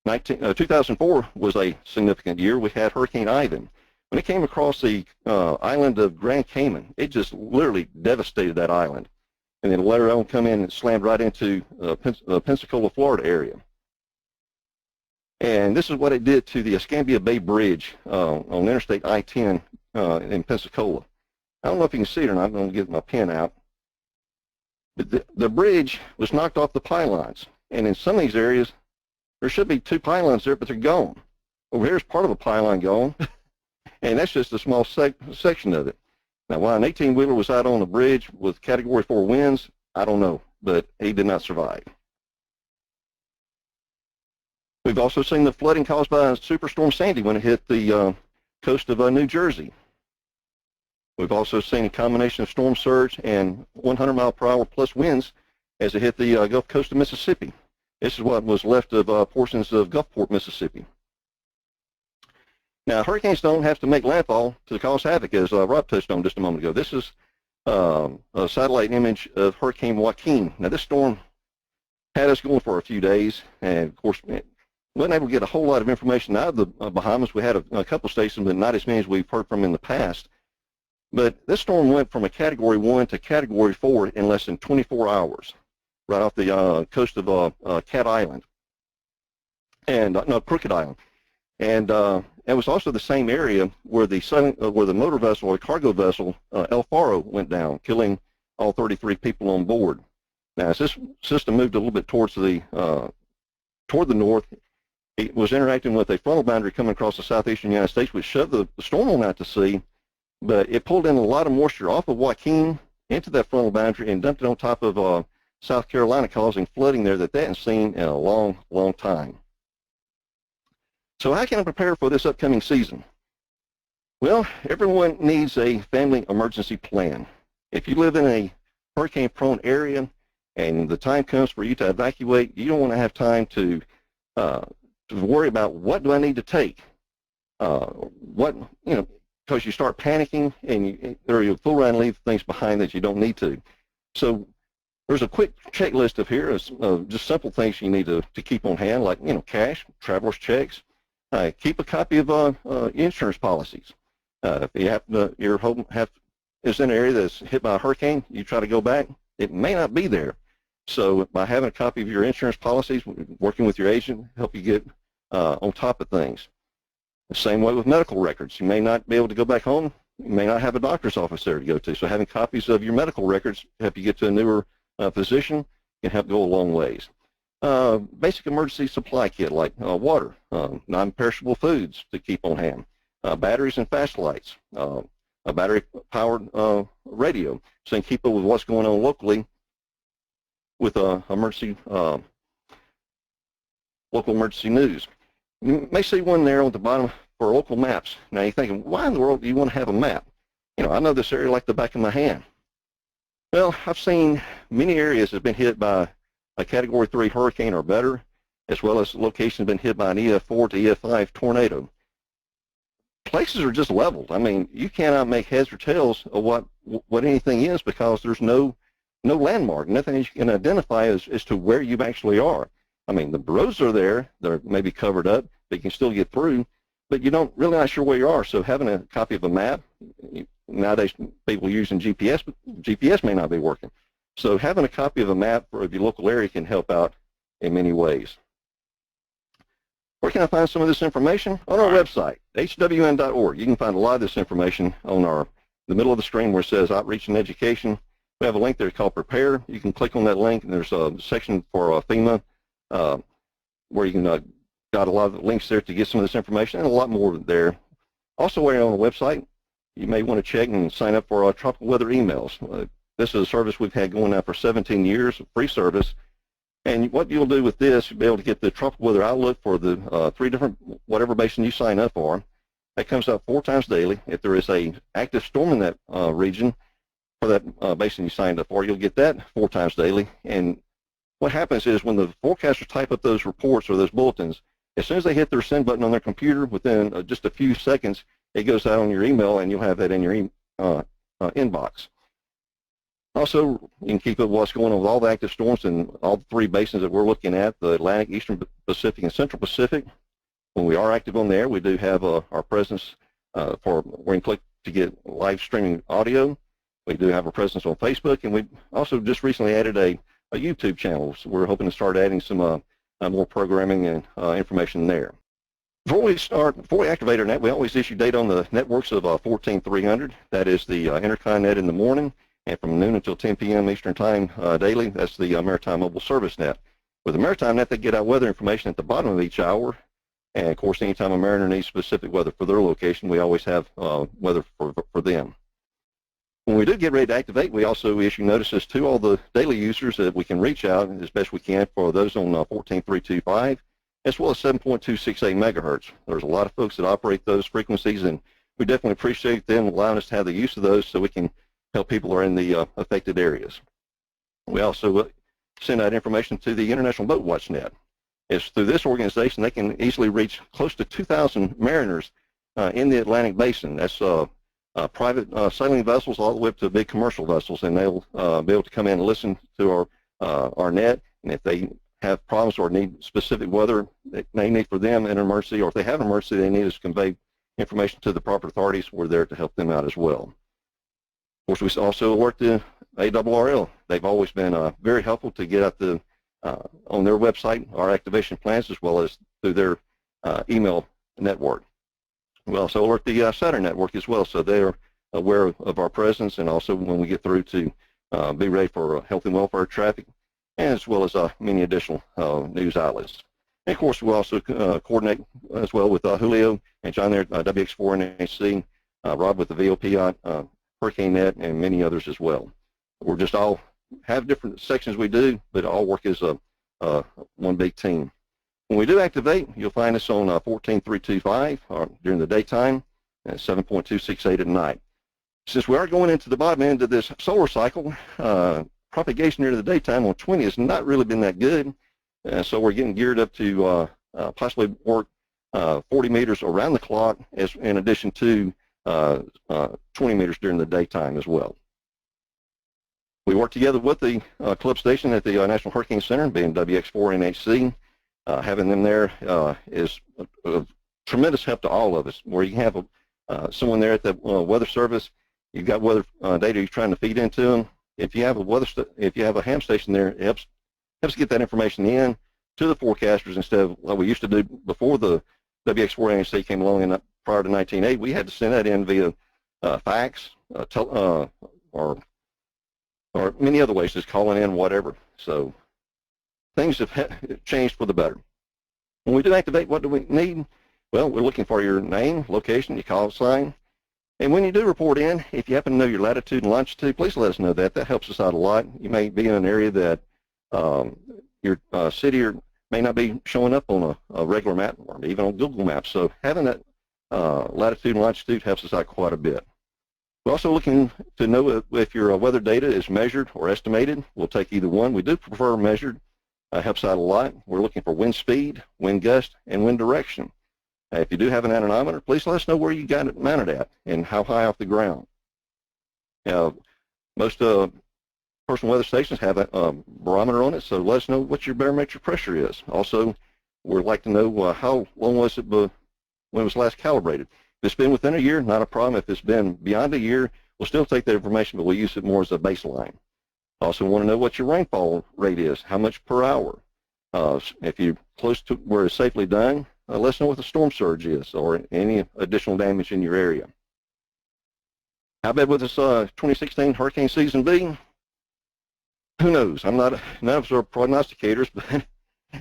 2004 was a significant year. We had Hurricane Ivan. When it came across the island of Grand Cayman, it just literally devastated that island. And then later on come in and slammed right into the Pensacola, Florida area. And this is what it did to the Escambia Bay Bridge on Interstate I-10 in Pensacola. I don't know if you can see it or not. I'm going to get my pen out. But the bridge was knocked off the pylons. And in some of these areas, there should be 2 pylons there, but they're gone. Over here's part of a pylon gone, and that's just a small section of it. Now, why an 18-wheeler was out on the bridge with Category 4 winds, I don't know, but he did not survive. We've also seen the flooding caused by Superstorm Sandy when it hit the coast of New Jersey. We've also seen a combination of storm surge and 100-mile-per-hour plus winds as it hit the Gulf Coast of Mississippi. This is what was left of portions of Gulfport, Mississippi. Now, hurricanes don't have to make landfall to cause havoc, as Rob touched on just a moment ago. This is a satellite image of Hurricane Joaquin. Now, this storm had us going for a few days, and of course, wasn't able to get a whole lot of information out of the Bahamas. We had a couple stations, but not as many as we've heard from in the past. But this storm went from a Category 1 to Category 4 in less than 24 hours. Right off the coast of Cat Island, and no, Crooked Island, and it was also the same area where the motor vessel or cargo vessel El Faro went down, killing all 33 people on board. Now, as this system moved a little bit toward the north, it was interacting with a frontal boundary coming across the southeastern United States, which shoved the storm on out to sea, but it pulled in a lot of moisture off of Joaquin into that frontal boundary and dumped it on top of South Carolina, causing flooding there that they hadn't seen in a long, long time. So how can I prepare for this upcoming season? Well, everyone needs a family emergency plan. If you live in a hurricane-prone area and the time comes for you to evacuate, you don't want to have time to worry about what do I need to take. Because you start panicking and you'll fool around and leave things behind that you don't need to. So there's a quick checklist of here of just simple things you need to keep on hand, like cash, traveler's checks. Keep a copy of insurance policies. If you happen to your home is in an area that's hit by a hurricane, you try to go back, it may not be there. So by having a copy of your insurance policies, working with your agent, help you get on top of things. The same way with medical records. You may not be able to go back home. You may not have a doctor's office there to go to. So having copies of your medical records help you get to a newer physician can help go a long ways. Basic emergency supply kit like water, non-perishable foods to keep on hand, batteries and fast lights, a battery-powered radio, so you can keep up with what's going on locally with local emergency news. You may see one there on the bottom for local maps. Now you're thinking, why in the world do you want to have a map? You know, I know this area like the back of my hand. Well, I've seen many areas that have been hit by a Category 3 hurricane or better, as well as locations been hit by an EF4 to EF5 tornado. Places are just leveled. I mean, you cannot make heads or tails of what anything is because there's no landmark, nothing you can identify as to where you actually are. I mean, the roads are there, they're maybe covered up, but you can still get through, but you don't really not sure where you are. So having a copy of a map, nowadays people using GPS, but GPS may not be working. So having a copy of a map for your local area can help out in many ways. Where can I find some of this information? On our website, hwn.org. You can find a lot of this information on the middle of the screen where it says Outreach and Education. We have a link there called Prepare. You can click on that link, and there's a section for FEMA where you can got a lot of links there to get some of this information and a lot more there. Also, while you're on the website, you may want to check and sign up for our tropical weather emails. This is a service we've had going now for 17 years, a free service. And what you'll do with this, you'll be able to get the tropical weather outlook for the 3 different, whatever basin you sign up for. That comes out 4 times daily. If there is a active storm in that region for that basin you signed up for, you'll get that 4 times daily. And what happens is when the forecasters type up those reports or those bulletins, as soon as they hit their send button on their computer, within just a few seconds, it goes out on your email, and you'll have that in your inbox. Also, you can keep up with what's going on with all the active storms in all the 3 basins that we're looking at, the Atlantic, Eastern Pacific, and Central Pacific. When we are active on there, we do have our presence for where you can click to get live streaming audio. We do have a presence on Facebook, and we also just recently added a YouTube channel. So we're hoping to start adding some more programming and information there. Before we activate our net, we always issue data on the networks of 14300. That is the Intercon net in the morning, and from noon until 10 p.m. Eastern Time daily, that's the Maritime Mobile Service Net. With the Maritime Net, they get out weather information at the bottom of each hour, and of course, anytime a mariner needs specific weather for their location, we always have weather for them. When we do get ready to activate, we also issue notices to all the daily users that we can reach out as best we can for those on 14325, as well as 7.268 megahertz. There's a lot of folks that operate those frequencies, and we definitely appreciate them allowing us to have the use of those so we can help people who are in the affected areas. We also send out information to the International Boat Watch Net. It's through this organization they can easily reach close to 2,000 mariners in the Atlantic Basin. That's private sailing vessels all the way up to big commercial vessels, and they'll be able to come in and listen to our net, and if they have problems or need specific weather that they need for them in an emergency, or if they have an emergency they need us to convey information to the proper authorities, we're there to help them out as well. Of course, we also work the ARRL. They've always been very helpful to get out on their website our activation plans, as well as through their email network. We also work the Saturn network as well, so they're aware of our presence, and also when we get through to be ready for health and welfare traffic, as well as many additional news outlets. And of course, we also coordinate as well with Julio and John there at WX4 NHC, Rob with the VoIP Hurricane Net, and many others as well. We're just all have different sections we do, but all work as one big team. When we do activate, you'll find us on 14325 during the daytime and 7.268 at night. Since we are going into the bottom end of this solar cycle, propagation during the daytime on 20 has not really been that good, so we're getting geared up to possibly work 40 meters around the clock, as in addition to 20 meters during the daytime as well. We work together with the club station at the National Hurricane Center, being WX4 NHC. Having them there is a tremendous help to all of us, where you have someone there at the weather service, you've got weather data you're trying to feed into them. If you have a ham station there, it helps get that information in to the forecasters instead of what we used to do before the WX4 NHC came along in prior to 1980. We had to send that in via fax or many other ways, just calling in, whatever. So things have changed for the better. When we do activate, what do we need? Well, we're looking for your name, location, your call sign. And when you do report in, if you happen to know your latitude and longitude, please let us know that. That helps us out a lot. You may be in an area that your city may not be showing up on a regular map or even on Google Maps. So having that latitude and longitude helps us out quite a bit. We're also looking to know if your weather data is measured or estimated. We'll take either one. We do prefer measured. Helps out a lot. We're looking for wind speed, wind gust, and wind direction. If you do have an anemometer, please let us know where you got it mounted at and how high off the ground. Most personal weather stations have a barometer on it, so let us know what your barometric pressure is. Also, we'd like to know how long was it when it was last calibrated. If it's been within a year, not a problem. If it's been beyond a year, we'll still take that information, but we'll use it more as a baseline. Also want to know what your rainfall rate is, how much per hour. If you're close to where it's safely done, let us know what the storm surge is or any additional damage in your area. How bad would this 2016 hurricane season be? Who knows? I'm not none of us are prognosticators, but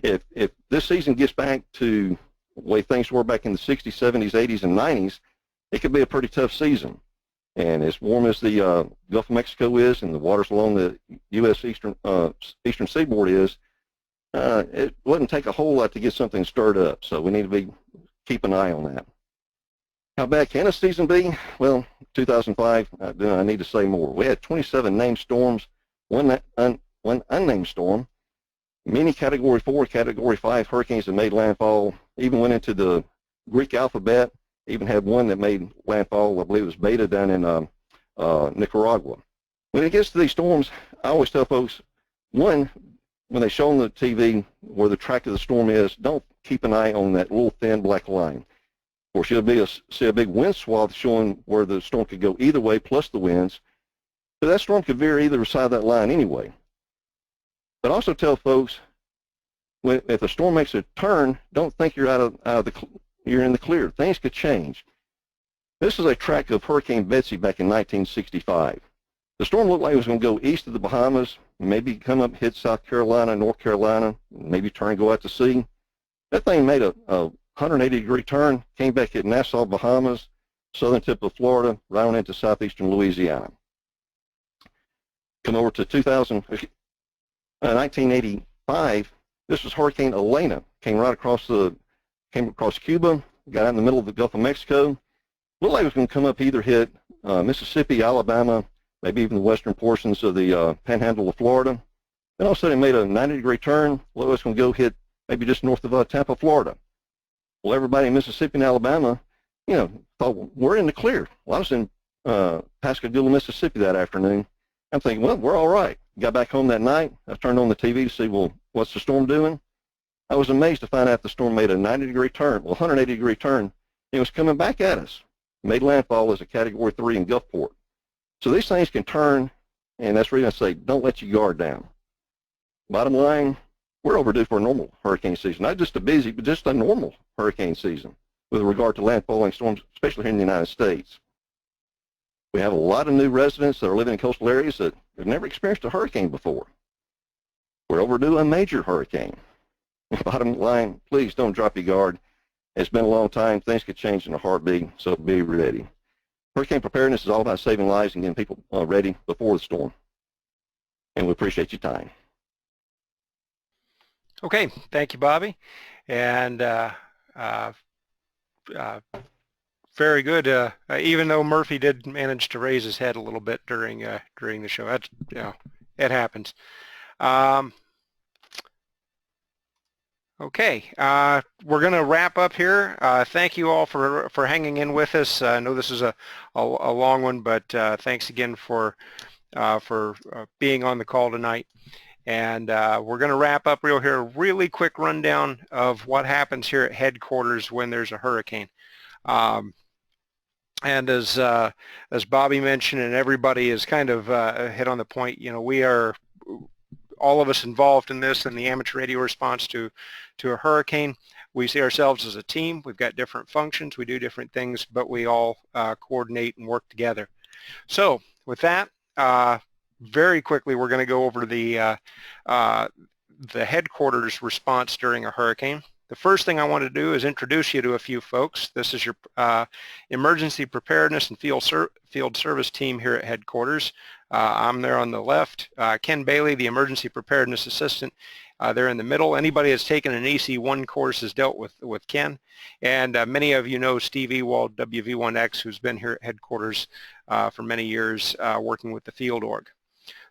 if this season gets back to the way things were back in the 60s, 70s, 80s, and 90s, it could be a pretty tough season. And as warm as the Gulf of Mexico is and the waters along the U.S. eastern seaboard is, it wouldn't take a whole lot to get something stirred up. So we need to keep an eye on that. How bad can a season be? Well, 2005, I need to say more. We had 27 named storms, one unnamed storm, many Category 4, Category 5 hurricanes that made landfall, even went into the Greek alphabet, even had one that made landfall, I believe it was Beta, down in Nicaragua. When it gets to these storms, I always tell folks, one, when they show on the TV where the track of the storm is, don't keep an eye on that little thin black line. Of course, you'll see a big wind swath showing where the storm could go either way, plus the winds. But that storm could veer either side of that line anyway. But also tell folks, if a storm makes a turn, don't think you're you're in the clear. Things could change. This is a track of Hurricane Betsy back in 1965. The storm looked like it was going to go east of the Bahamas, maybe come up, hit South Carolina, North Carolina, maybe turn and go out to sea. That thing made a 180-degree turn, came back at Nassau, Bahamas, southern tip of Florida, right on into southeastern Louisiana. Come over to 1985. This was Hurricane Elena. Came across Cuba, got out in the middle of the Gulf of Mexico. Looked like it was going to come up, either hit Mississippi, Alabama, maybe even the western portions of the panhandle of Florida. Then all of a sudden it made a 90-degree turn. Well, it's going to go hit maybe just north of Tampa, Florida. Well, everybody in Mississippi and Alabama, thought, well, we're in the clear. Well, I was in Pascagoula, Mississippi that afternoon. I'm thinking, well, we're all right. Got back home that night. I turned on the TV to see, well, what's the storm doing? I was amazed to find out the storm made a 90-degree turn, 180-degree turn. It was coming back at us. Made landfall as a Category 3 in Gulfport. So these things can turn, and that's the reason I say don't let your guard down. Bottom line, we're overdue for a normal hurricane season. Not just a busy, but just a normal hurricane season with regard to landfalling storms, especially here in the United States. We have a lot of new residents that are living in coastal areas that have never experienced a hurricane before. We're overdue a major hurricane. Bottom line, please don't drop your guard. It's been a long time. Things could change in a heartbeat, so be ready. Hurricane preparedness is all about saving lives and getting people ready before the storm. And we appreciate your time. Okay, thank you, Bobby. And very good. Even though Murphy did manage to raise his head a little bit during the show, that's it happens. Okay, we're going to wrap up here. Thank you all for hanging in with us. I know this is a long one, but thanks again for being on the call tonight. And we're going to wrap up here, a really quick rundown of what happens here at headquarters when there's a hurricane. And as Bobby mentioned, and everybody is kind of hit on the point, we are, all of us involved in this, in the amateur radio response to a hurricane. We see ourselves as a team. We've got different functions. We do different things, but we all coordinate and work together. So with that, very quickly, we're going to go over the headquarters response during a hurricane. The first thing I want to do is introduce you to a few folks. This is your emergency preparedness and field service team here at headquarters. I'm there on the left. Ken Bailey, the emergency preparedness assistant, They're in the middle. Anybody that's taken an EC1 course has dealt with Ken. And many of you know Steve Ewald, WV1X, who's been here at headquarters for many years working with the field org.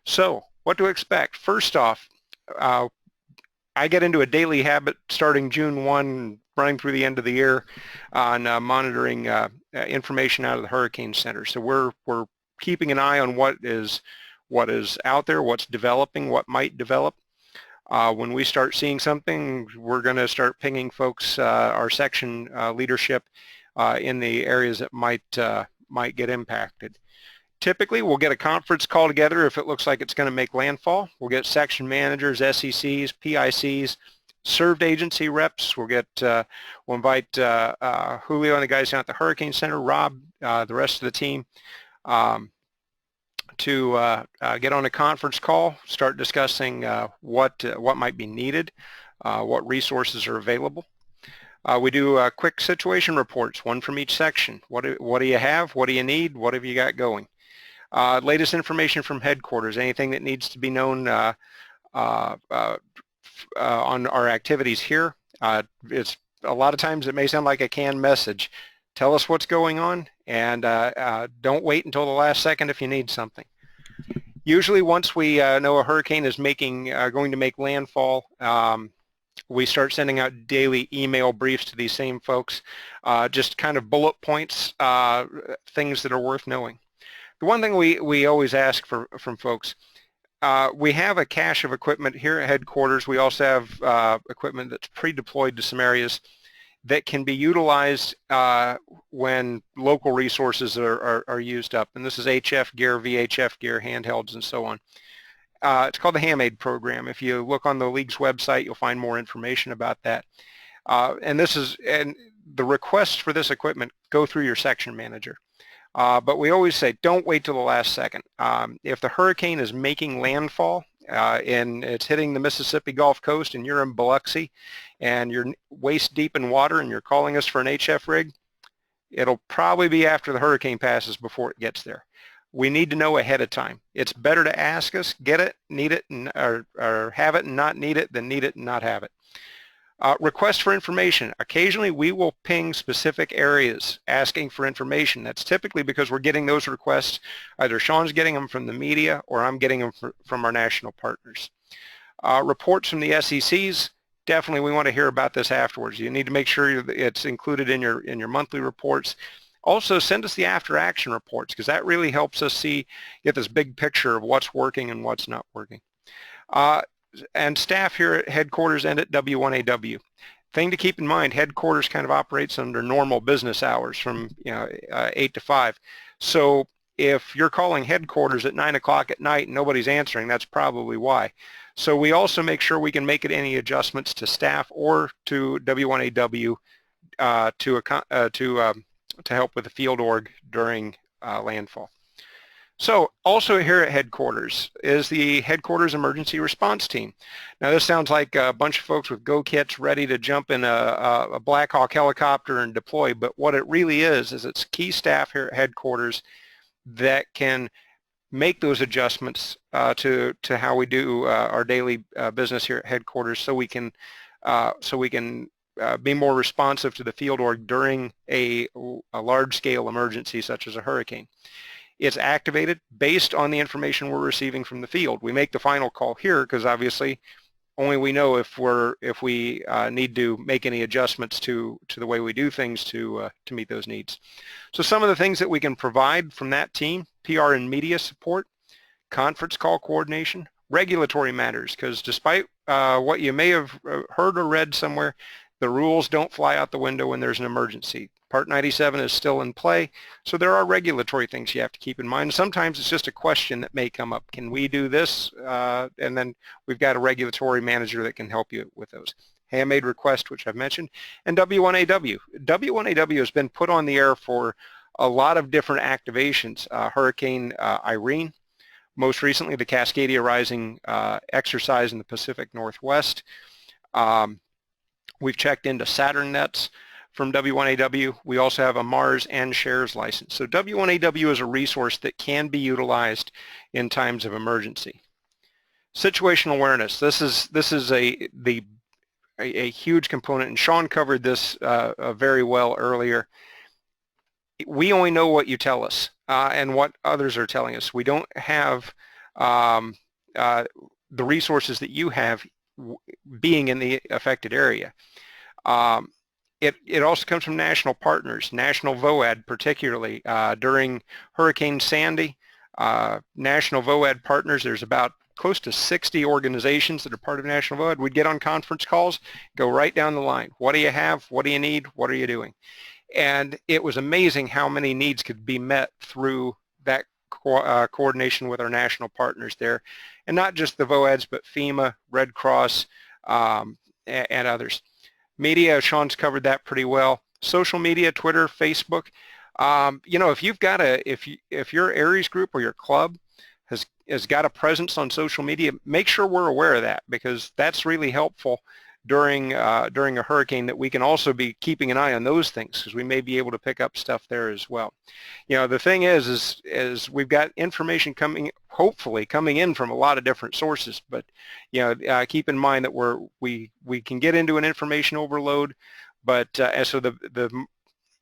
So what to expect? First off, I get into a daily habit starting June 1, running through the end of the year on monitoring information out of the Hurricane Center. So we're keeping an eye on what is out there, what's developing, what might develop. When we start seeing something, we're going to start pinging folks, our section leadership in the areas that might get impacted. Typically, we'll get a conference call together if it looks like it's going to make landfall. We'll get section managers, SECs, PICs, served agency reps. We'll invite Julio and the guys down at the Hurricane Center, Rob, the rest of the team, to get on a conference call, start discussing what might be needed, what resources are available. We do quick situation reports, one from each section. What do you have? What do you need? What have you got going? Latest information from headquarters, anything that needs to be known on our activities here. It's a lot of times it may sound like a canned message. Tell us what's going on, and don't wait until the last second if you need something. Usually once we know a hurricane is going to make landfall, we start sending out daily email briefs to these same folks, just kind of bullet points, things that are worth knowing. The one thing we always ask from folks, we have a cache of equipment here at headquarters. We also have equipment that's pre-deployed to some areas that can be utilized when local resources are used up. And this is HF gear, VHF gear, handhelds, and so on. It's called the HAMAID program. If you look on the League's website, you'll find more information about that. And the requests for this equipment go through your section manager. But we always say, don't wait till the last second. If the hurricane is making landfall and it's hitting the Mississippi Gulf Coast and you're in Biloxi and you're waist deep in water and you're calling us for an HF rig, it'll probably be after the hurricane passes before it gets there. We need to know ahead of time. It's better to ask us, get it, need it, or have it and not need it than need it and not have it. Requests for information. Occasionally we will ping specific areas asking for information. That's typically because we're getting those requests. Either Sean's getting them from the media or I'm getting them from our national partners. Reports from the SECs. Definitely we want to hear about this afterwards. You need to make sure it's included in your monthly reports. Also send us the after action reports because that really helps us get this big picture of what's working and what's not working. And staff here at headquarters and at W1AW. Thing to keep in mind, headquarters kind of operates under normal business hours from 8 to 5. So if you're calling headquarters at 9 o'clock at night and nobody's answering, that's probably why. So we also make sure we can make any adjustments to staff or to W1AW to help with the field org during landfall. So also here at headquarters is the headquarters emergency response team. Now this sounds like a bunch of folks with go kits ready to jump in a Black Hawk helicopter and deploy, but what it really is it's key staff here at headquarters that can make those adjustments to how we do our daily business here at headquarters so we can be more responsive to the field org during a large-scale emergency such as a hurricane. It's activated based on the information we're receiving from the field. We make the final call here because obviously only we know if we need to make any adjustments to the way we do things to meet those needs. So some of the things that we can provide from that team: PR and media support, conference call coordination, regulatory matters, because despite what you may have heard or read somewhere, the rules don't fly out the window when there's an emergency. Part 97 is still in play, so there are regulatory things you have to keep in mind. Sometimes it's just a question that may come up. Can we do this? And then we've got a regulatory manager that can help you with those. HAMAID request, which I've mentioned, and W1AW. W1AW has been put on the air for a lot of different activations. Hurricane Irene, most recently the Cascadia Rising exercise in the Pacific Northwest. We've checked into Saturn nets from W1AW. We also have a Mars and shares license. So W1AW is a resource that can be utilized in times of emergency. Situational awareness. This is a huge component, and Sean covered this very well earlier. We only know what you tell us and what others are telling us. We don't have the resources that you have being in the affected area. It also comes from national partners, national VOAD particularly. During Hurricane Sandy, national VOAD partners, there's about close to 60 organizations that are part of national VOAD. We'd get on conference calls, go right down the line. What do you have? What do you need? What are you doing? And it was amazing how many needs could be met through that coordination with our national partners there. And not just the VOADs, but FEMA, Red Cross, and others. Media, Sean's covered that pretty well. Social media, Twitter, Facebook. You know, if you've got if your Aries group or your club has got a presence on social media, make sure we're aware of that, because that's really helpful during a hurricane, that we can also be keeping an eye on those things, because we may be able to pick up stuff there as well. You know, the thing is we've got information hopefully coming in from a lot of different sources, but you know, keep in mind that we can get into an information overload, but so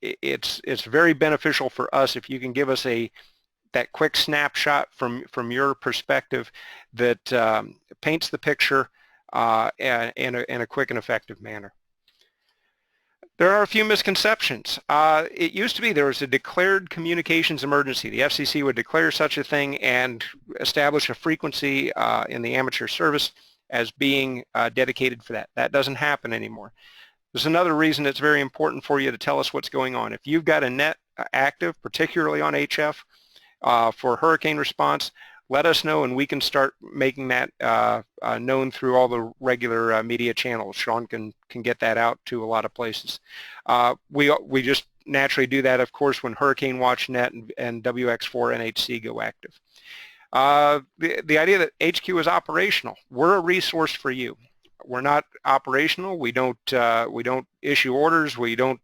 it's very beneficial for us if you can give us that quick snapshot from your perspective that paints the picture in a quick and effective manner. There are a few misconceptions. It used to be there was a declared communications emergency. The FCC would declare such a thing and establish a frequency in the amateur service as being dedicated for that. That doesn't happen anymore. There's another reason it's very important for you to tell us what's going on. If you've got a net active, particularly on HF, for hurricane response, let us know, and we can start making that known through all the regular media channels. Sean can get that out to a lot of places. We just naturally do that, of course, when Hurricane Watch Net and WX4 NHC go active. The idea that HQ is operational. We're a resource for you. We're not operational. We don't issue orders. We don't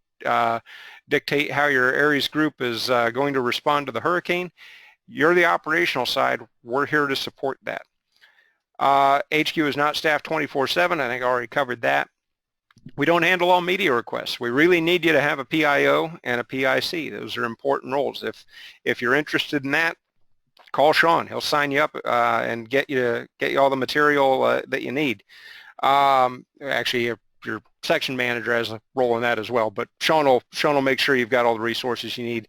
dictate how your Aries group is going to respond to the hurricane. You're the operational side. We're here to support that. HQ is not staffed 24/7. I think I already covered that. We don't handle all media requests. We really need you to have a PIO and a PIC. Those are important roles. If you're interested in that, call Sean. He'll sign you up and get you all the material that you need. Actually, your section manager has a role in that as well, but Sean will make sure you've got all the resources you need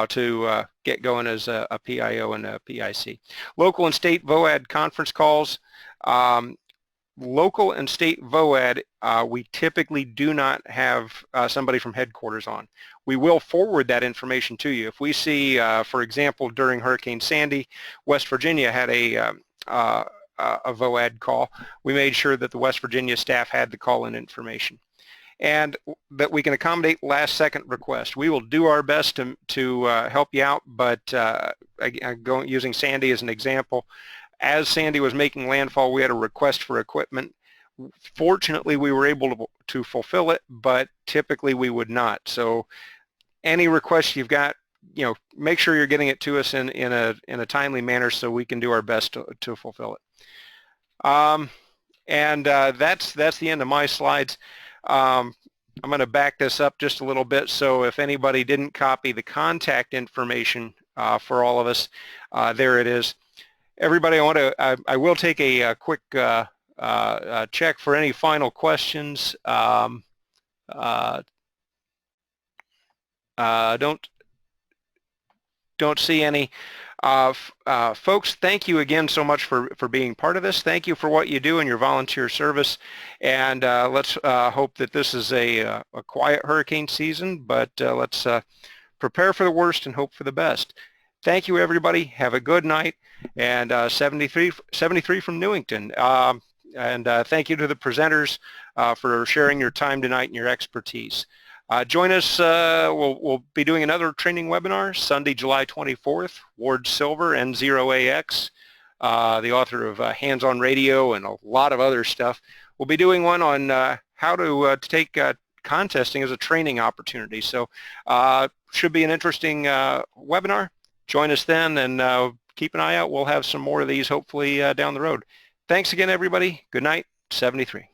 to get going as a PIO and a PIC. Local and state VOAD conference calls. Local and state VOAD, we typically do not have somebody from headquarters on. We will forward that information to you. If we see, for example, during Hurricane Sandy, West Virginia had a VOAD call, we made sure that the West Virginia staff had the call-in information, and that we can accommodate last-second requests. We will do our best to help you out, but using Sandy as an example, as Sandy was making landfall, we had a request for equipment. Fortunately, we were able to fulfill it, but typically we would not. So any request you've got, you know, make sure you're getting it to us in a timely manner so we can do our best to fulfill it. That's the end of my slides. I'm going to back this up just a little bit, so if anybody didn't copy the contact information for all of us, there it is. Everybody, I will take a quick check for any final questions. Don't see any. Folks, thank you again so much for being part of this. Thank you for what you do in your volunteer service, and let's hope that this is a quiet hurricane season, but let's prepare for the worst and hope for the best. Thank you, everybody. Have a good night, and 73 from Newington. And thank you to the presenters for sharing your time tonight and your expertise. Join us, we'll be doing another training webinar Sunday, July 24th. Ward Silver, N0AX, the author of Hands-on Radio and a lot of other stuff. We'll be doing one on how to take contesting as a training opportunity. So should be an interesting webinar. Join us then, and keep an eye out. We'll have some more of these hopefully down the road. Thanks again, everybody. Good night. 73.